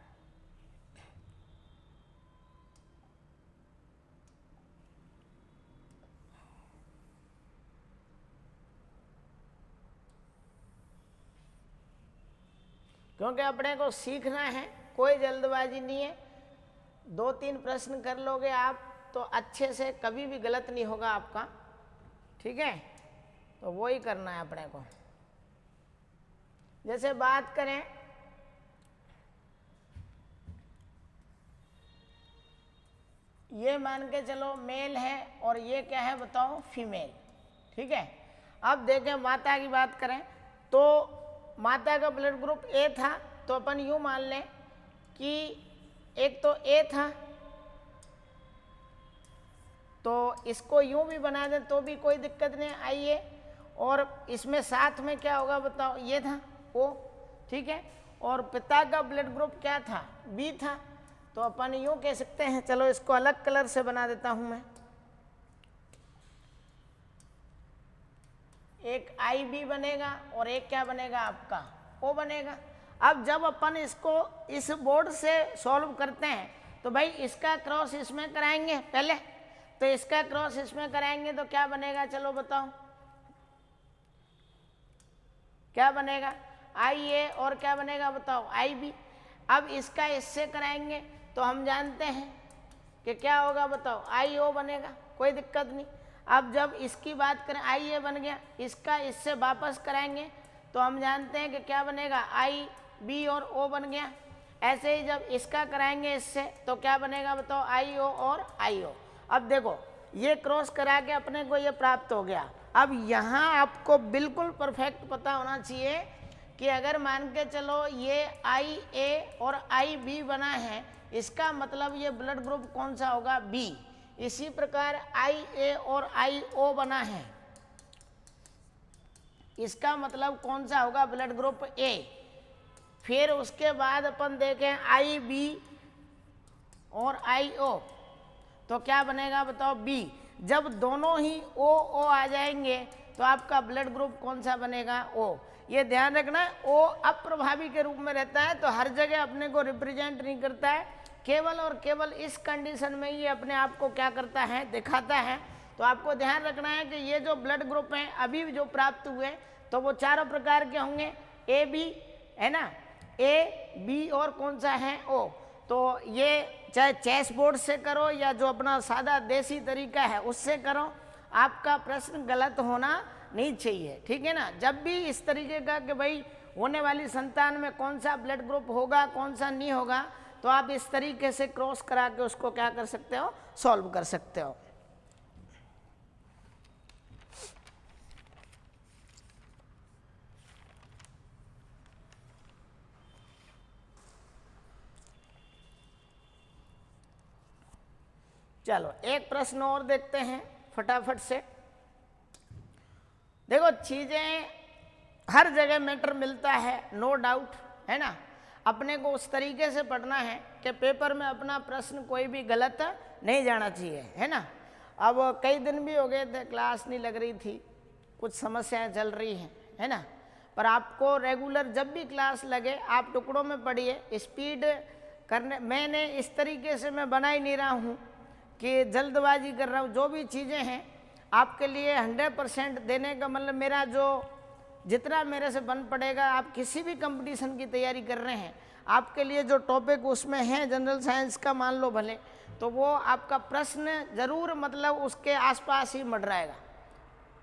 क्योंकि अपने को सीखना है, कोई जल्दबाजी नहीं है। 2-3 प्रश्न कर लोगे आप तो अच्छे से, कभी भी गलत नहीं होगा आपका, ठीक है। तो वो ही करना है अपने को। जैसे बात करें ये मान के चलो मेल है और ये क्या है बताओ, फीमेल, ठीक है। अब देखें माता की बात करें तो माता का ब्लड ग्रुप ए था, तो अपन यूं मान लें कि एक तो ए था, तो इसको यूं भी बना दें तो भी कोई दिक्कत नहीं। आइए, और इसमें साथ में क्या होगा बताओ, ये था ओ, ठीक है। और पिता का ब्लड ग्रुप क्या था, बी था, तो अपन यूं कह सकते हैं। चलो इसको अलग कलर से बना देता हूं मैं, एक आई बी बनेगा और एक क्या बनेगा आपका ओ बनेगा। अब जब अपन इसको इस बोर्ड से सॉल्व करते हैं तो भाई इसका क्रॉस इसमें कराएंगे पहले, तो इसका क्रॉस इसमें कराएंगे तो क्या बनेगा, चलो बताओ क्या बनेगा, आई ए, और क्या बनेगा बताओ, आई बी। अब इसका इससे कराएंगे तो हम जानते हैं कि क्या होगा बताओ, आई ओ बनेगा, कोई दिक्कत नहीं। अब जब इसकी बात करें, आई ए बन गया, इसका इससे वापस कराएंगे तो हम जानते हैं कि क्या बनेगा, आई बी और ओ बन गया। ऐसे ही जब इसका कराएंगे इससे तो क्या बनेगा बताओ, आई ओ और आई ओ। अब देखो ये क्रॉस करा के अपने को ये प्राप्त हो गया। अब यहाँ आपको बिल्कुल परफेक्ट पता होना चाहिए कि अगर मान के चलो ये आई ए और आई बी बना है, इसका मतलब ये ब्लड ग्रुप कौन सा होगा, बी। इसी प्रकार आई ए और आई ओ बना है, इसका मतलब कौन सा होगा, ब्लड ग्रुप ए। फिर उसके बाद अपन देखें आई बी और आई ओ, तो क्या बनेगा बताओ, बी। जब दोनों ही ओ आ जाएंगे तो आपका ब्लड ग्रुप कौन सा बनेगा, ओ। ये ध्यान रखना, ओ अप्रभावी के रूप में रहता है, तो हर जगह अपने को रिप्रेजेंट नहीं करता है, केवल और केवल इस कंडीशन में ये अपने आप को क्या करता है, दिखाता है। तो आपको ध्यान रखना है कि ये जो ब्लड ग्रुप हैं अभी जो प्राप्त हुए तो वो चारों प्रकार के होंगे, ए बी है ना, ए बी और कौन सा है, ओ। तो ये चाहे चेस बोर्ड से करो या जो अपना सादा देसी तरीका है उससे करो, आपका प्रश्न गलत होना नहीं चाहिए, ठीक है ना। जब भी इस तरीके का कि भाई होने वाली संतान में कौन सा ब्लड ग्रुप होगा कौन सा नहीं होगा, तो आप इस तरीके से क्रॉस करा के उसको क्या कर सकते हो, सॉल्व कर सकते हो। चलो एक प्रश्न और देखते हैं फटाफट से। देखो चीजें हर जगह मैटर मिलता है, नो डाउट, है ना। अपने को उस तरीके से पढ़ना है कि पेपर में अपना प्रश्न कोई भी गलत नहीं जाना चाहिए, है ना। अब कई दिन भी हो गए थे क्लास नहीं लग रही थी, कुछ समस्याएं चल रही हैं, है ना। पर आपको रेगुलर जब भी क्लास लगे आप टुकड़ों में पढ़िए, स्पीड करने, मैंने इस तरीके से मैं बना ही नहीं रहा हूँ कि जल्दबाजी कर रहा हूँ। जो भी चीज़ें हैं आपके लिए 100% देने का मतलब मेरा जो जितना मेरे से बन पड़ेगा, आप किसी भी कंपटीशन की तैयारी कर रहे हैं आपके लिए जो टॉपिक उसमें है जनरल साइंस का मान लो भले, तो वो आपका प्रश्न ज़रूर मतलब उसके आसपास ही मंडराएगा।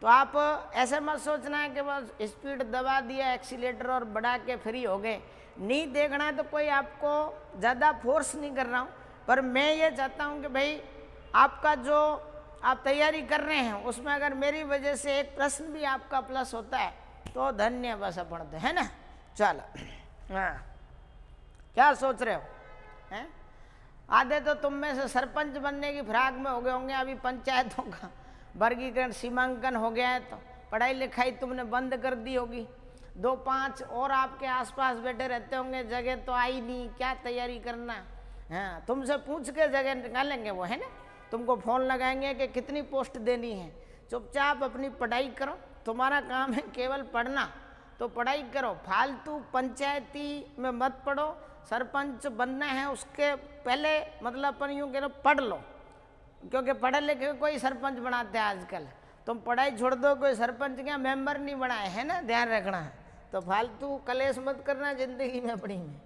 तो आप ऐसे मत सोचना है कि बस स्पीड दबा दिया एक्सीलेटर और बढ़ा के फ्री हो गए, नहीं देखना है। तो कोई आपको ज़्यादा फोर्स नहीं कर रहा हूँ, पर मैं ये चाहता हूँ कि भाई आपका जो आप तैयारी कर रहे हैं उसमें अगर मेरी वजह से एक प्रश्न भी आपका प्लस होता है तो धन्य बस अपन तो, है ना। चलो हाँ, क्या सोच रहे हो, हैं? आधे तो तुम में से सरपंच बनने की फिराक में हो गए होंगे, अभी पंचायतों का वर्गीकरण सीमांकन हो गया है तो पढ़ाई लिखाई तुमने बंद कर दी होगी। 2-5 और आपके आसपास बैठे रहते होंगे, जगह तो आई नहीं, क्या तैयारी करना, हाँ, तुमसे पूछ के जगह निकालेंगे वो, है ना। तुमको फ़ोन लगाएंगे कि कितनी पोस्ट देनी है। चुपचाप अपनी पढ़ाई करो, तुम्हारा काम है केवल पढ़ना, तो पढ़ाई करो। फालतू पंचायती में मत पढ़ो। सरपंच बनना है उसके पहले मतलब अपन यूँ कह लो पढ़ लो, क्योंकि पढ़े लिखे कोई सरपंच बनाते हैं आजकल। तुम पढ़ाई छोड़ दो, कोई सरपंच क्या मेंबर नहीं बनाए, है ना, ध्यान रखना है। तो फालतू कलेश मत करना जिंदगी में अपनी में।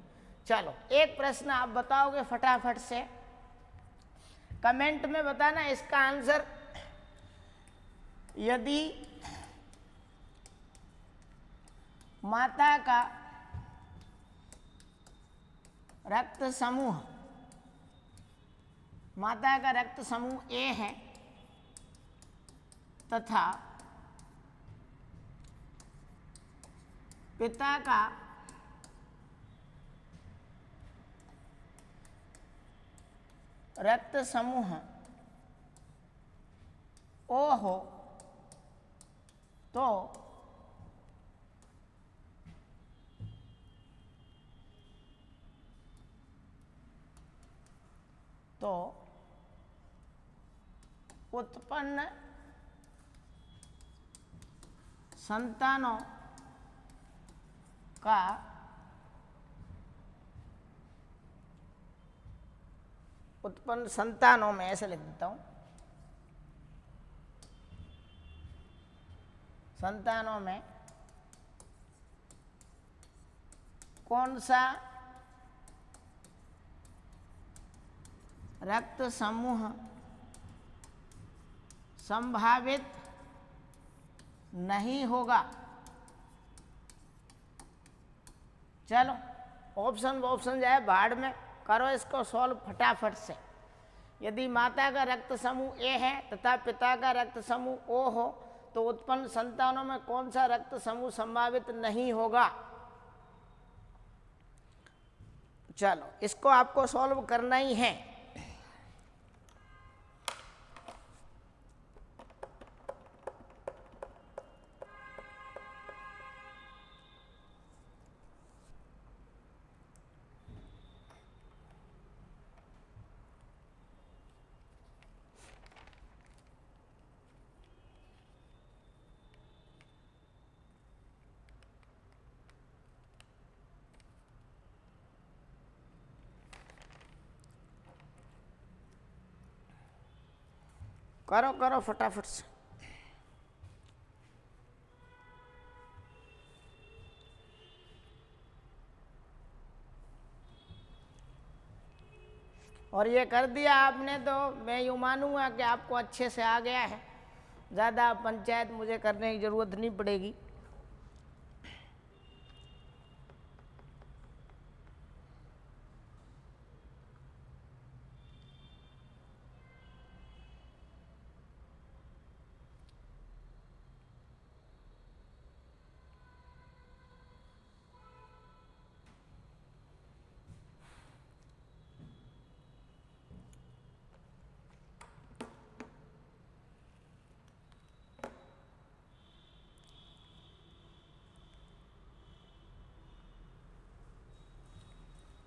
चलो एक प्रश्न आप बताओगे फटाफट से, कमेंट में बताना इसका आंसर। यदि माता का रक्त समूह, माता का रक्त समूह ए है तथा पिता का रक्त समूह ओ हो, तो उत्पन्न संतानों का उत्पन्न संतानों में, ऐसे लिख देता हूँ, संतानों में कौन सा रक्त समूह संभावित नहीं होगा। चलो ऑप्शन जाए भाड़ में, करो इसको सॉल्व फटाफट से। यदि माता का रक्त समूह ए है तथा पिता का रक्त समूह ओ हो, तो उत्पन्न संतानों में कौन सा रक्त समूह संभावित नहीं होगा। चलो इसको आपको सॉल्व करना ही है। करो करो फटाफट से। और ये कर दिया आपने तो मैं यूँ मानूंगा कि आपको अच्छे से आ गया है, ज़्यादा पंचायत मुझे करने की ज़रूरत नहीं पड़ेगी।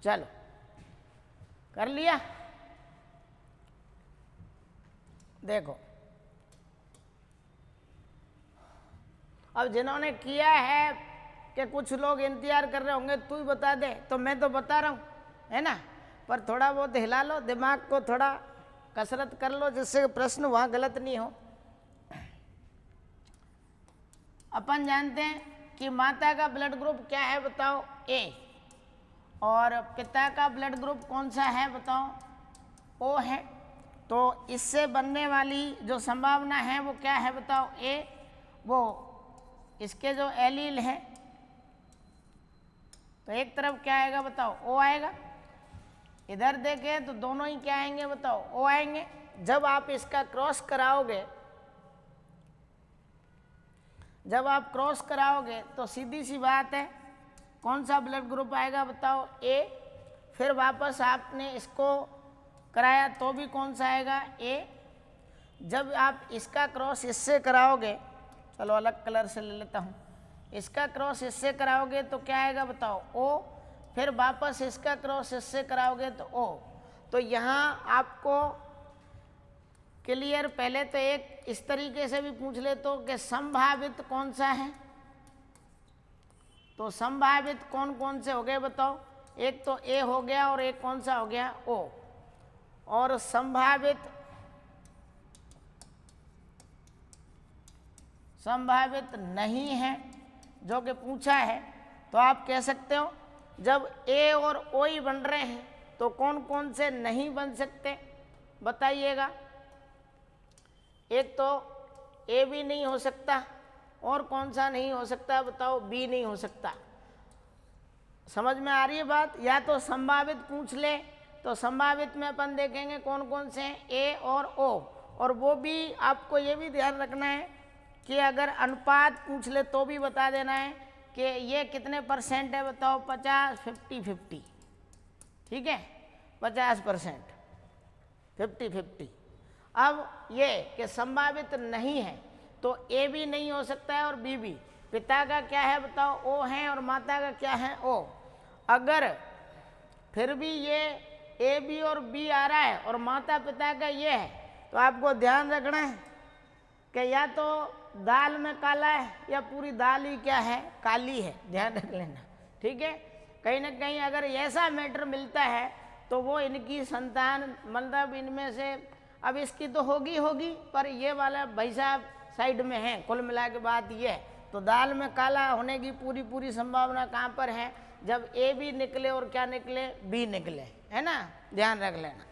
चलो कर लिया। देखो अब जिन्होंने किया है कि कुछ लोग इंतजार कर रहे होंगे तू ही बता दे, तो मैं तो बता रहा हूँ, है ना, पर थोड़ा बहुत हिला लो दिमाग को, थोड़ा कसरत कर लो जिससे प्रश्न वहाँ गलत नहीं हो। अपन जानते हैं कि माता का ब्लड ग्रुप क्या है बताओ, ए, और पिता का ब्लड ग्रुप कौन सा है बताओ, ओ है। तो इससे बनने वाली जो संभावना है वो क्या है बताओ, ए। वो इसके जो एलील है तो एक तरफ क्या आएगा बताओ, ओ आएगा। इधर देखें तो दोनों ही क्या आएंगे बताओ, ओ आएंगे। जब आप इसका क्रॉस कराओगे, जब आप क्रॉस कराओगे तो सीधी सी बात है कौन सा ब्लड ग्रुप आएगा बताओ, ए। फिर वापस आपने इसको कराया तो भी कौन सा आएगा, ए। जब आप इसका क्रॉस इससे कराओगे, चलो अलग कलर से ले लेता हूँ, इसका क्रॉस इससे कराओगे तो क्या आएगा बताओ, ओ। फिर वापस इसका क्रॉस इससे कराओगे तो ओ। तो यहाँ आपको क्लियर, पहले तो एक इस तरीके से भी पूछ ले तो कि संभावित कौन सा है, तो संभावित कौन कौन से हो गए बताओ। एक तो ए हो गया और एक कौन सा हो गया, ओ। और संभावित नहीं है जो कि पूछा है, तो आप कह सकते हो जब ए और ओ ही बन रहे हैं तो कौन कौन से नहीं बन सकते बताइएगा। एक तो ए भी नहीं हो सकता, और कौन सा नहीं हो सकता बताओ, बी नहीं हो सकता। समझ में आ रही है बात। या तो संभावित पूछ ले तो संभावित में अपन देखेंगे कौन कौन से हैं, ए और ओ। और वो भी आपको ये भी ध्यान रखना है कि अगर अनुपात पूछ ले तो भी बता देना है कि ये कितने % है बताओ, 50, 50, 50, ठीक है, 50%, 50, 50। अब ये कि संभावित नहीं है तो ए भी नहीं हो सकता है और बी भी। पिता का क्या है बताओ, ओ है, और माता का क्या है, ओ। अगर फिर भी ये ए बी और बी आ रहा है और माता पिता का ये है, तो आपको ध्यान रखना है कि या तो दाल में काला है या पूरी दाल ही क्या है, काली है, ध्यान रख लेना, ठीक है। कहीं ना कहीं अगर ऐसा मैटर मिलता है तो वो इनकी संतान, मतलब इनमें से, अब इसकी तो होगी, पर ये वाला भाई साहब साइड में है। कुल मिला के बात ये है, तो दाल में काला होने की पूरी संभावना कहाँ पर है, जब ए भी निकले और क्या निकले, बी निकले, है ना, ध्यान रख लेना।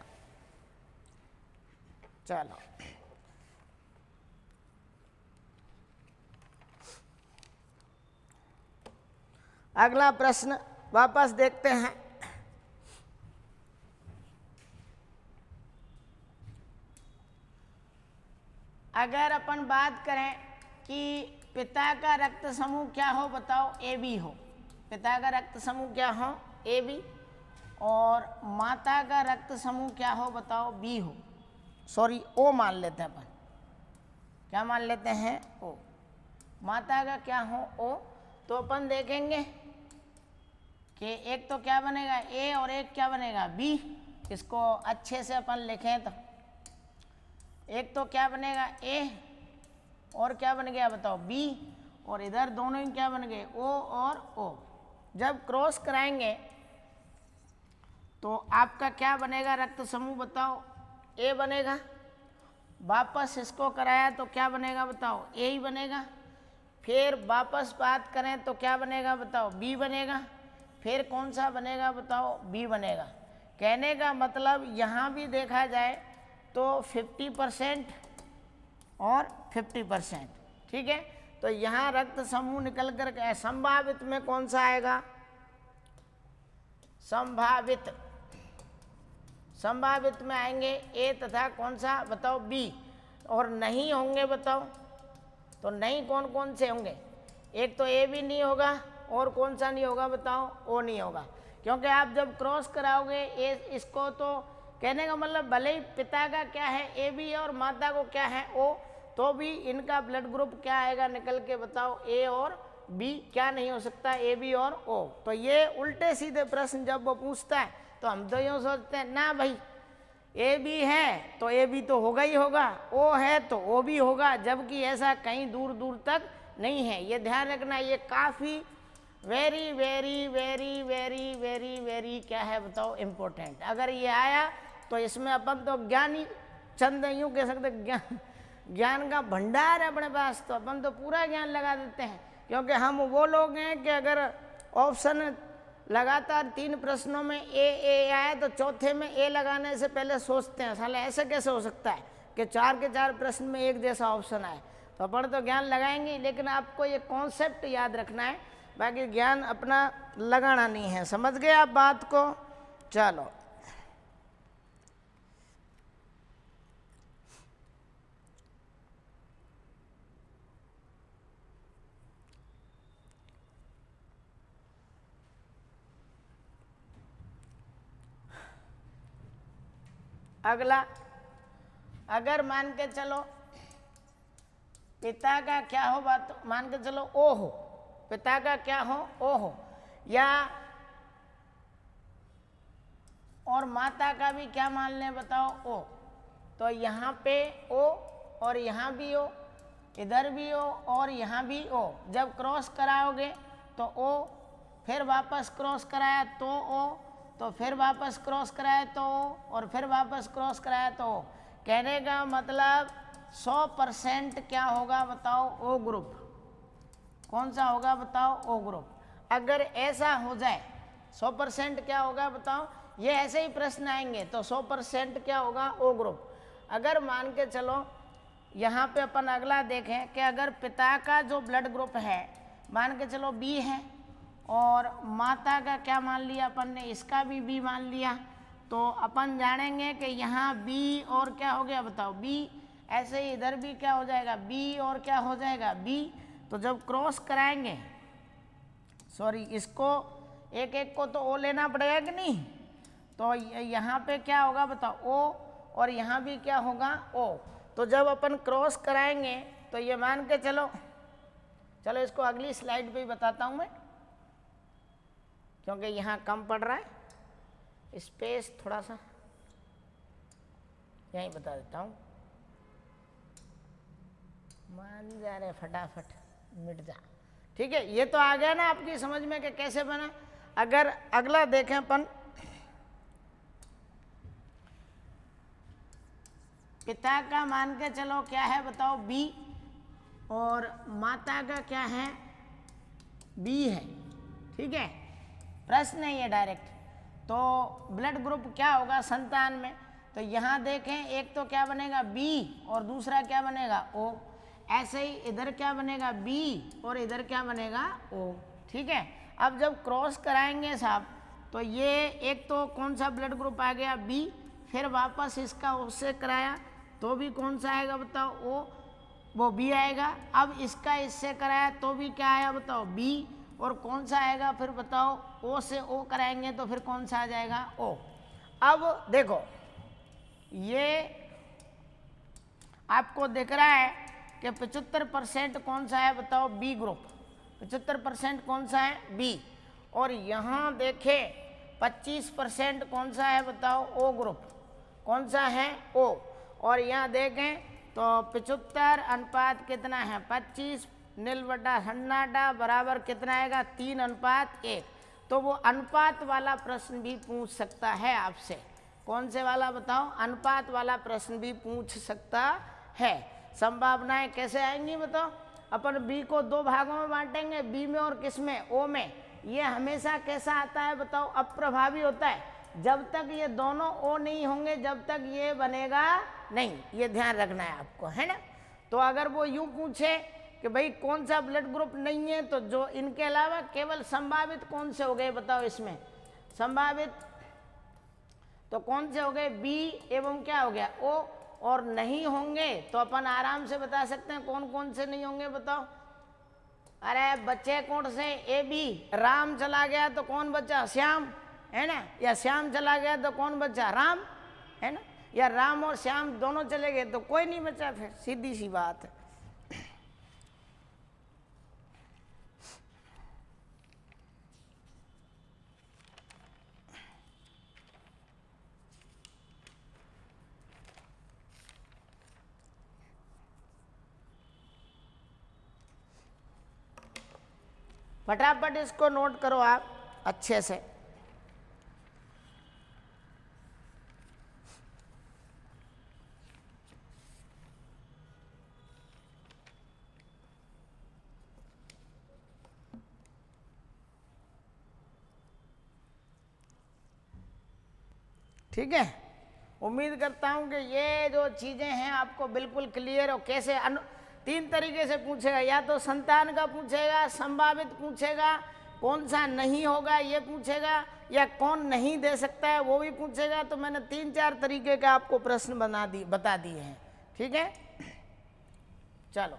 चलो अगला प्रश्न वापस देखते हैं। अगर अपन बात करें कि पिता का रक्त समूह क्या हो बताओ, ए बी हो। पिता का रक्त समूह क्या हो, ए बी। और माता का रक्त समूह क्या हो बताओ, बी हो। सॉरी, ओ मान लेते हैं अपन, क्या मान लेते हैं, ओ। माता का क्या हो, ओ। तो अपन देखेंगे कि एक तो क्या बनेगा, ए, और एक क्या बनेगा, बी। इसको अच्छे से अपन लिखें तो एक तो क्या बनेगा, ए, और क्या बन गया बताओ, बी। और इधर दोनों ही क्या बन गए, ओ और ओ। जब क्रॉस कराएंगे तो आपका क्या बनेगा रक्त समूह बताओ, ए बनेगा। वापस इसको कराया तो क्या बनेगा बताओ, ए ही बनेगा। फिर वापस बात करें तो क्या बनेगा बताओ, बी बनेगा। फिर कौन सा बनेगा बताओ, बी बनेगा। कहने का मतलब यहाँ भी देखा जाए तो 50% और 50%, ठीक है। तो यहाँ रक्त समूह निकल कर संभावित में कौन सा आएगा, संभावित में आएंगे ए तथा कौन सा बताओ, बी। और नहीं होंगे बताओ, तो नहीं कौन कौन से होंगे, एक तो ए भी नहीं होगा, और कौन सा नहीं होगा बताओ, ओ नहीं होगा। क्योंकि आप जब क्रॉस कराओगे ए इसको, तो कहने का मतलब भले ही पिता का क्या है, ए बी, और माता को क्या है, ओ, तो भी इनका ब्लड ग्रुप क्या आएगा निकल के बताओ, ए और बी। क्या नहीं हो सकता, ए बी और ओ। तो ये उल्टे सीधे प्रश्न जब वो पूछता है तो हम तो यूँ सोचते हैं ना भाई, ए बी है तो ए बी तो होगा ही होगा, ओ है तो ओ भी होगा, जबकि ऐसा कहीं दूर दूर तक नहीं है। ये ध्यान रखना, ये काफ़ी very very very very very very क्या है बताओ, इम्पोर्टेंट। अगर ये आया तो इसमें अपन तो ज्ञानी चंद यूँ कह सकते, ज्ञान का भंडार है अपने पास, तो अपन तो पूरा ज्ञान लगा देते हैं। क्योंकि हम वो लोग हैं कि अगर ऑप्शन लगातार 3 प्रश्नों में ए आए तो चौथे में ए लगाने से पहले सोचते हैं साला ऐसे कैसे हो सकता है कि 4 के 4 प्रश्न में एक जैसा ऑप्शन आए। तो अपन तो ज्ञान लगाएंगे, लेकिन आपको ये कॉन्सेप्ट याद रखना है, बाकी ज्ञान अपना लगाना नहीं है। समझ गए आप बात को। चलो अगला, अगर मान के चलो पिता का क्या हो, बात मान के चलो ओ हो, पिता का क्या हो, ओ हो, या और माता का भी क्या मान लें बताओ, ओ। तो यहाँ पे ओ और यहाँ भी ओ, इधर भी ओ और यहाँ भी ओ। जब क्रॉस कराओगे तो ओ, फिर वापस क्रॉस कराया तो ओ, तो फिर वापस क्रॉस कराया तो ओ, और फिर वापस क्रॉस कराया तो ओ। कहने का मतलब 100% क्या होगा बताओ, ओ ग्रुप। कौन सा होगा बताओ, ओ ग्रुप। अगर ऐसा हो जाए 100% क्या होगा बताओ, ये ऐसे ही प्रश्न आएंगे तो 100% क्या होगा, ओ ग्रुप। अगर मान के चलो यहाँ पे अपन अगला देखें कि अगर पिता का जो ब्लड ग्रुप है मान के चलो बी है, और माता का क्या मान लिया अपन ने, इसका भी बी मान लिया, तो अपन जानेंगे कि यहाँ बी और क्या हो गया बताओ, बी। ऐसे ही इधर भी क्या हो जाएगा, बी और क्या हो जाएगा, बी। तो जब क्रॉस कराएंगे, सॉरी इसको एक एक को तो ओ लेना पड़ेगा कि नहीं, तो यहाँ पे क्या होगा बताओ, ओ, और यहाँ भी क्या होगा, ओ। तो जब अपन क्रॉस कराएंगे तो ये मान के चलो, चलो इसको अगली स्लाइड पे ही बताता हूँ मैं, क्योंकि यहाँ कम पड़ रहा है स्पेस, थोड़ा सा यहीं बता देता हूँ। मान जा रहे फटाफट मिट जा, ठीक है। ये तो आ गया ना आपकी समझ में कि कैसे बना। अगर अगला देखें अपन, पिता का मान के चलो क्या है बताओ, बी, और माता का क्या है, बी है, ठीक है। प्रश्न है ये डायरेक्ट। तो ब्लड ग्रुप क्या होगा संतान में, तो यहाँ देखें एक तो क्या बनेगा बी और दूसरा क्या बनेगा, ओ। ऐसे ही इधर क्या बनेगा, बी और इधर क्या बनेगा, ओ, ठीक है। अब जब क्रॉस कराएंगे साहब, तो ये एक तो कौन सा ब्लड ग्रुप आ गया, बी, फिर वापस इसका उससे कराया तो भी कौन सा आएगा बताओ, ओ, वो बी आएगा। अब इसका इससे कराया तो भी क्या आया बताओ, बी, और कौन सा आएगा फिर बताओ, ओ से ओ कराएंगे तो फिर कौन सा आ जाएगा, ओ। अब देखो ये आपको दिख रहा है कि 75% कौन सा है बताओ, बी ग्रुप। 75% कौन सा है, बी। और यहाँ देखे 25% कौन सा है बताओ, ओ ग्रुप। कौन सा है, ओ। और यहाँ देखें तो 75 अनुपात कितना है, 25 नील बटा सन्नाटा बराबर कितना आएगा, 3:1। तो वो अनुपात वाला प्रश्न भी पूछ सकता है आपसे। कौन से वाला बताओ, अनुपात वाला प्रश्न भी पूछ सकता है। संभावनाएं कैसे आएंगी बताओ, अपन बी को 2 भागों में बांटेंगे, बी में और किस में, ओ में। ये हमेशा कैसा आता है बताओ, अप्रभावी होता है। जब तक ये दोनों ओ नहीं होंगे जब तक ये बनेगा नहीं, ये ध्यान रखना है आपको, है ना। तो अगर वो यूं पूछे कि भाई कौन सा ब्लड ग्रुप नहीं है, तो जो इनके अलावा केवल संभावित कौन से हो गए बताओ, इसमें संभावित तो कौन से हो गए, बी एवं क्या हो गया, ओ। और नहीं होंगे तो अपन आराम से बता सकते हैं कौन कौन से नहीं होंगे बताओ। अरे बच्चे कौन से, ए बी। राम चला गया तो कौन बचा, श्याम, है ना, या श्याम चला गया तो कौन बचा, राम, है ना, या राम और श्याम दोनों चले गए तो कोई नहीं बचा, फिर सीधी सी बात है। फटाफट इसको नोट करो आप अच्छे से। ठीक है, उम्मीद करता हूं कि ये जो चीजें हैं आपको बिल्कुल क्लियर हो। कैसे 3 तरीके से पूछेगा, या तो संतान का पूछेगा, संभावित पूछेगा, कौन सा नहीं होगा ये पूछेगा, या कौन नहीं दे सकता है वो भी पूछेगा। तो मैंने 3-4 तरीके का आपको प्रश्न बता दिए हैं, ठीक है। चलो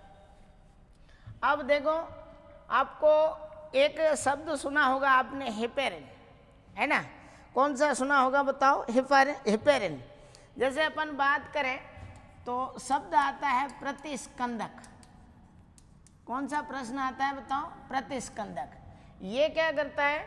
अब देखो, आपको एक शब्द सुना होगा आपने, हेपेरिन, है ना। कौन सा सुना होगा बताओ, हेपेरिन। जैसे अपन बात करें तो शब्द आता है प्रतिस्कंदक। कौन सा प्रश्न आता है बताओ, प्रतिस्कंदक। ये क्या करता है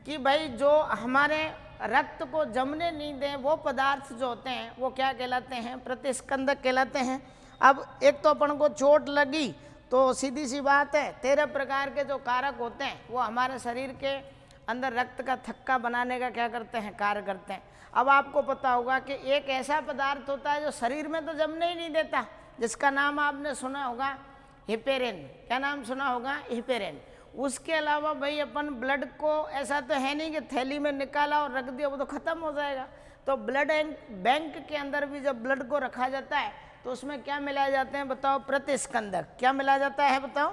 कि भाई जो हमारे रक्त को जमने नहीं दें वो पदार्थ जो होते हैं वो क्या कहलाते हैं, प्रतिस्कंदक कहलाते हैं। अब एक तो अपन को चोट लगी तो सीधी सी बात है 13 प्रकार के जो कारक होते हैं वो हमारे शरीर के अंदर रक्त का थक्का बनाने का क्या करते हैं, कार्य करते हैं। अब आपको पता होगा कि एक ऐसा पदार्थ होता है जो शरीर में तो जमने ही नहीं देता, जिसका नाम आपने सुना होगा हिपेरिन। क्या नाम सुना होगा, हिपेरिन। उसके अलावा भाई अपन ब्लड को ऐसा तो है नहीं कि थैली में निकाला और रख दिया वो तो खत्म हो जाएगा। तो ब्लड बैंक के अंदर भी जब ब्लड को रखा जाता है तो उसमें क्या मिलाए जाते हैं बताओ, प्रतिस्कंदक। क्या मिलाया जाता है बताओ,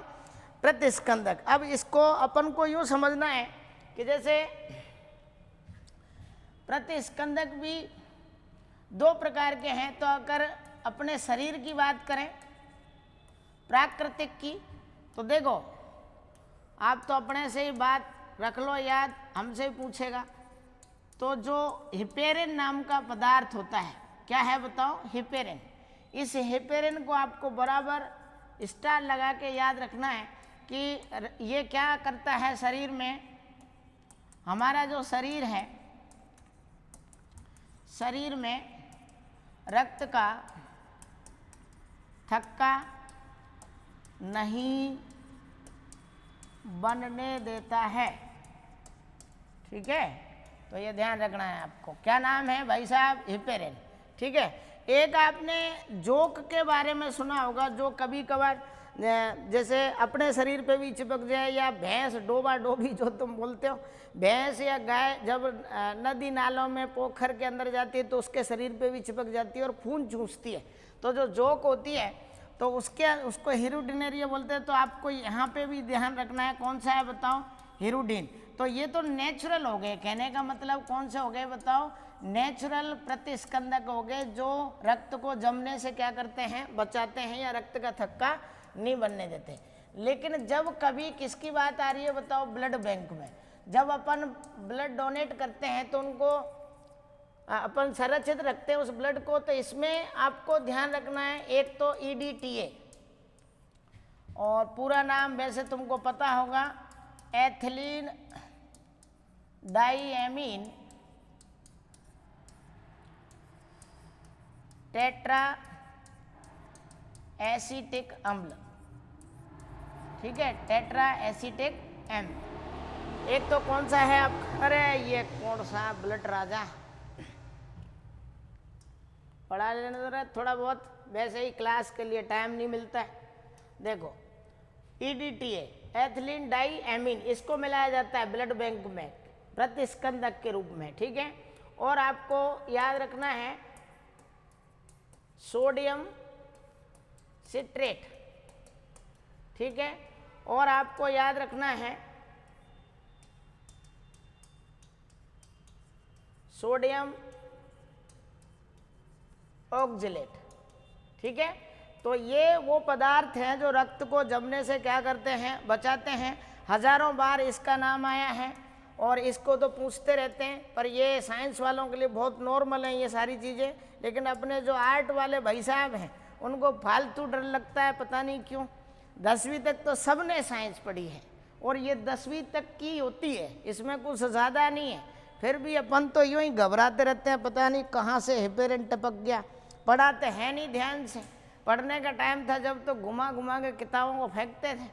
प्रतिस्कंदक। अब इसको अपन को यूं समझना है कि जैसे प्रतिस्कंदक भी 2 प्रकार के हैं। तो अगर अपने शरीर की बात करें प्राकृतिक की, तो देखो आप तो अपने से ही बात रख लो याद, हमसे ही पूछेगा। तो जो हिपेरिन नाम का पदार्थ होता है, क्या है बताओ, हिपेरिन। इस हिपेरिन को आपको बराबर स्टार लगा के याद रखना है कि ये क्या करता है शरीर में। हमारा जो शरीर है, शरीर में रक्त का थक्का नहीं बनने देता है, ठीक है। तो ये ध्यान रखना है आपको। क्या नाम है भाई साहब, हिपेरिन, ठीक है। एक आपने जोक के बारे में सुना होगा, जो कभी कभार जैसे अपने शरीर पे भी चिपक जाए, या भैंस डोबा डोबी जो तुम बोलते हो, भैंस या गाय जब नदी नालों में पोखर के अंदर जाती है तो उसके शरीर पे भी चिपक जाती है और खून चूसती है। तो जो जोक होती है तो उसको हिरुडिनेरिया बोलते हैं। तो आपको यहाँ पे भी ध्यान रखना है, कौन सा है बताओ, हिरुडिन। तो ये तो नेचुरल हो गए, कहने का मतलब कौन से हो गए बताओ, नेचुरल प्रतिस्कंदक हो गए, जो रक्त को जमने से क्या करते हैं, बचाते हैं, या रक्त का थक्का नहीं बनने देते। लेकिन जब कभी किसकी बात आ रही है बताओ, ब्लड बैंक में जब अपन ब्लड डोनेट करते हैं तो उनको अपन संरक्षित रखते हैं उस ब्लड को। तो इसमें आपको ध्यान रखना है, एक तो EDTA, और पूरा नाम वैसे तुमको पता होगा, एथिलीन डाईएमीन टेट्रा एसीटिक अम्ल, ठीक है, टेट्रा एसीटिक अम्ल। एक तो कौन सा है आप, अरे ये कौन सा ब्लड राजा, पढ़ा लेने दो थोड़ा बहुत, वैसे ही क्लास के लिए टाइम नहीं मिलता है। देखो EDTA एथिलीन डाईएमीन, इसको मिलाया जाता है ब्लड बैंक में प्रतिस्कंदक के रूप में, ठीक है। और आपको याद रखना है सोडियम सिट्रेट, ठीक है। और आपको याद रखना है सोडियम ऑक्जेलेट, ठीक है। तो ये वो पदार्थ हैं जो रक्त को जमने से क्या करते हैं, बचाते हैं। हजारों बार इसका नाम आया है और इसको तो पूछते रहते हैं, पर ये साइंस वालों के लिए बहुत नॉर्मल है ये सारी चीज़ें। लेकिन अपने जो आर्ट वाले भाई साहब हैं उनको फालतू डर लगता है, पता नहीं क्यों। 10वीं तक तो सबने साइंस पढ़ी है और ये 10वीं तक की होती है, इसमें कुछ ज़्यादा नहीं है। फिर भी अपन तो यूँ ही घबराते रहते हैं, पता नहीं कहाँ से हिपेरिन टपक गया। पढ़ाते हैं नहीं ध्यान से। पढ़ने का टाइम था जब तो घुमा घुमा के किताबों को फेंकते थे।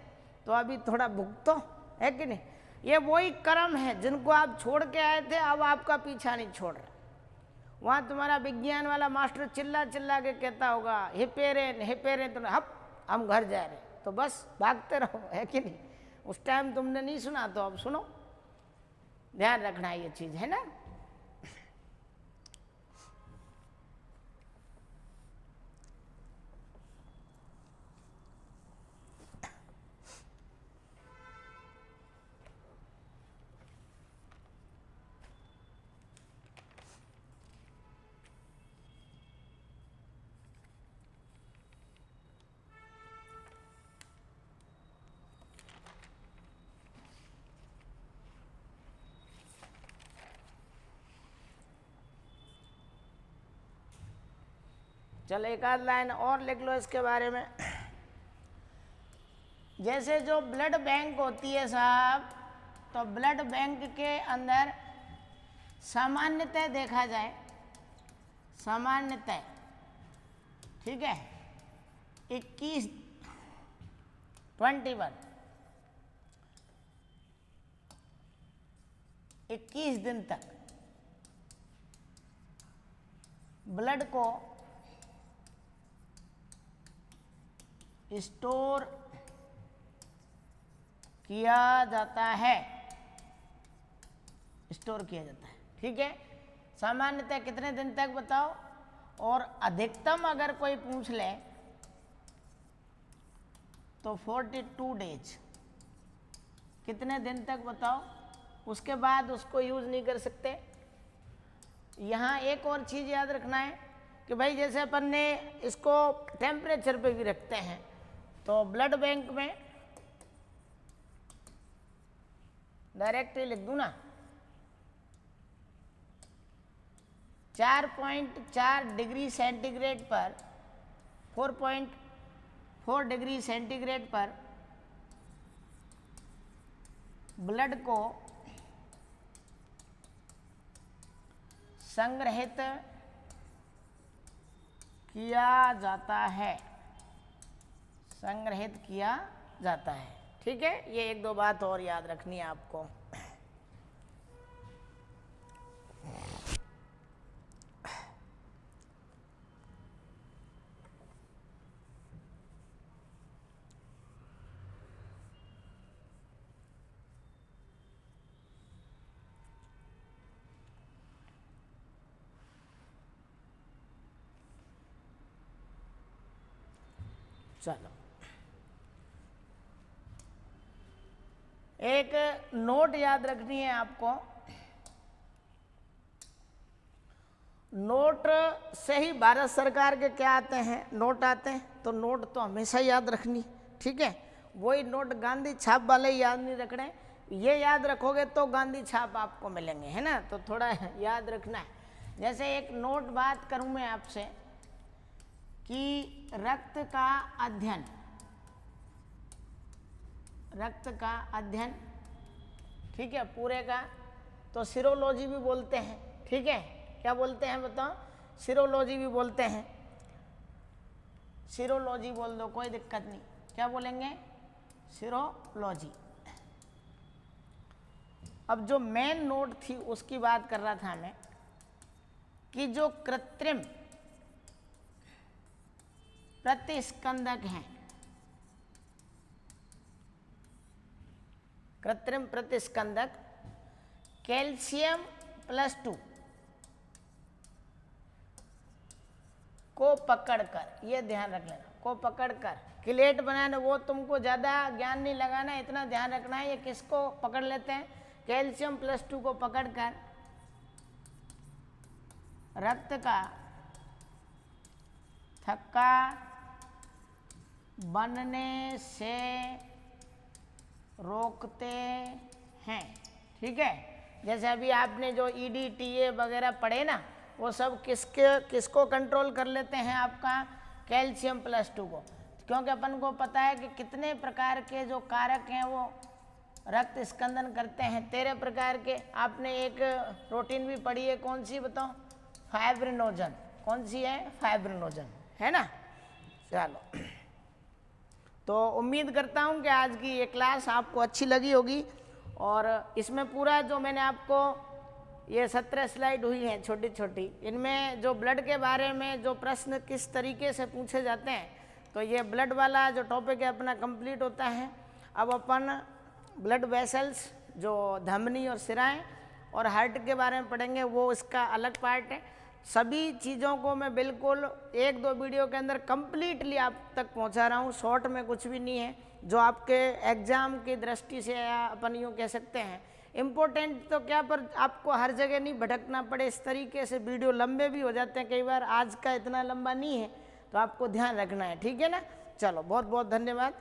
तो अभी थोड़ा भुगतो, है कि नहीं। ये वही कर्म है जिनको आप छोड़ के आए थे, अब आपका पीछा नहीं छोड़ रहा। वहाँ तुम्हारा विज्ञान वाला मास्टर चिल्ला चिल्ला के कहता होगा हिपेरिन हिपेरिन, तो हप हम घर जा रहे, तो बस भागते रहो, है कि नहीं। उस टाइम तुमने नहीं सुना तो अब सुनो, ध्यान रखना ये चीज़ है ना। चलो एक आध लाइन और लिख लो इसके बारे में। जैसे जो ब्लड बैंक होती है साहब, तो ब्लड बैंक के अंदर सामान्यतः देखा जाए, सामान्यतः, ठीक है, 21 दिन तक ब्लड को स्टोर किया जाता है, स्टोर किया जाता है, ठीक है। सामान्यतः कितने दिन तक बताओ, और अधिकतम अगर कोई पूछ ले तो 42 डेज, कितने दिन तक बताओ, उसके बाद उसको यूज़ नहीं कर सकते। यहाँ एक और चीज़ याद रखना है कि भाई जैसे अपन ने इसको टेम्परेचर पे भी रखते हैं, तो ब्लड बैंक में डायरेक्टली लिख दूँ ना, 4.4 डिग्री सेंटीग्रेड पर, 4.4 डिग्री सेंटीग्रेड पर ब्लड को संग्रहित किया जाता है, संग्रहित किया जाता है, ठीक है। ये एक दो बात और याद रखनी है आपको। चलो, एक नोट याद रखनी है आपको। नोट से ही भारत सरकार के क्या आते हैं, नोट आते हैं, तो नोट तो हमेशा याद रखनी, ठीक है। वही नोट गांधी छाप वाले याद नहीं रखने, ये याद रखोगे तो गांधी छाप आपको मिलेंगे, है ना। तो थोड़ा याद रखना है। जैसे एक नोट बात करूं मैं आपसे कि रक्त का अध्ययन, रक्त का अध्ययन, ठीक है, पूरे का तो सीरोलॉजी भी बोलते हैं, ठीक है। क्या बोलते हैं बताओ, सीरोलॉजी भी बोलते हैं, सीरोलॉजी बोल दो, कोई दिक्कत नहीं। क्या बोलेंगे, सीरोलॉजी। अब जो मेन नोट थी उसकी बात कर रहा था मैं, कि जो कृत्रिम प्रतिस्कंदक हैं, कृत्रिम प्रतिस्कंदक कैल्शियम +2 को पकड़कर, ये ध्यान रख लेना, को पकड़कर किलेट बनाना, वो तुमको ज़्यादा ज्ञान नहीं लगाना, इतना ध्यान रखना है ये किसको पकड़ लेते हैं, कैल्शियम +2 को पकड़कर रक्त का थक्का बनने से रोकते हैं, ठीक है। जैसे अभी आपने जो EDTA वगैरह पढ़े ना, वो सब किसको कंट्रोल कर लेते हैं, आपका कैल्शियम +2 को, क्योंकि अपन को पता है कि कितने प्रकार के जो कारक हैं वो रक्त स्कंदन करते हैं, 13 प्रकार के। आपने एक प्रोटीन भी पढ़ी है, कौन सी बताओ, फाइब्रिनोजन, कौन सी है, फाइब्रिनोजन, है ना। चलो, तो उम्मीद करता हूँ कि आज की ये क्लास आपको अच्छी लगी होगी, और इसमें पूरा जो मैंने आपको ये 17 स्लाइड हुई हैं छोटी छोटी, इनमें जो ब्लड के बारे में जो प्रश्न किस तरीके से पूछे जाते हैं, तो ये ब्लड वाला जो टॉपिक है अपना कंप्लीट होता है। अब अपन ब्लड वेसल्स, जो धमनी और सिराएं और हार्ट के बारे में पढ़ेंगे, वो इसका अलग पार्ट है। सभी चीज़ों को मैं बिल्कुल एक दो वीडियो के अंदर कंप्लीटली आप तक पहुंचा रहा हूं, शॉर्ट में कुछ भी नहीं है, जो आपके एग्ज़ाम की दृष्टि से, या अपन यूँ कह सकते हैं इम्पोर्टेंट तो क्या, पर आपको हर जगह नहीं भटकना पड़े, इस तरीके से वीडियो लंबे भी हो जाते हैं कई बार, आज का इतना लंबा नहीं है, तो आपको ध्यान रखना है, ठीक है ना। चलो, बहुत बहुत धन्यवाद।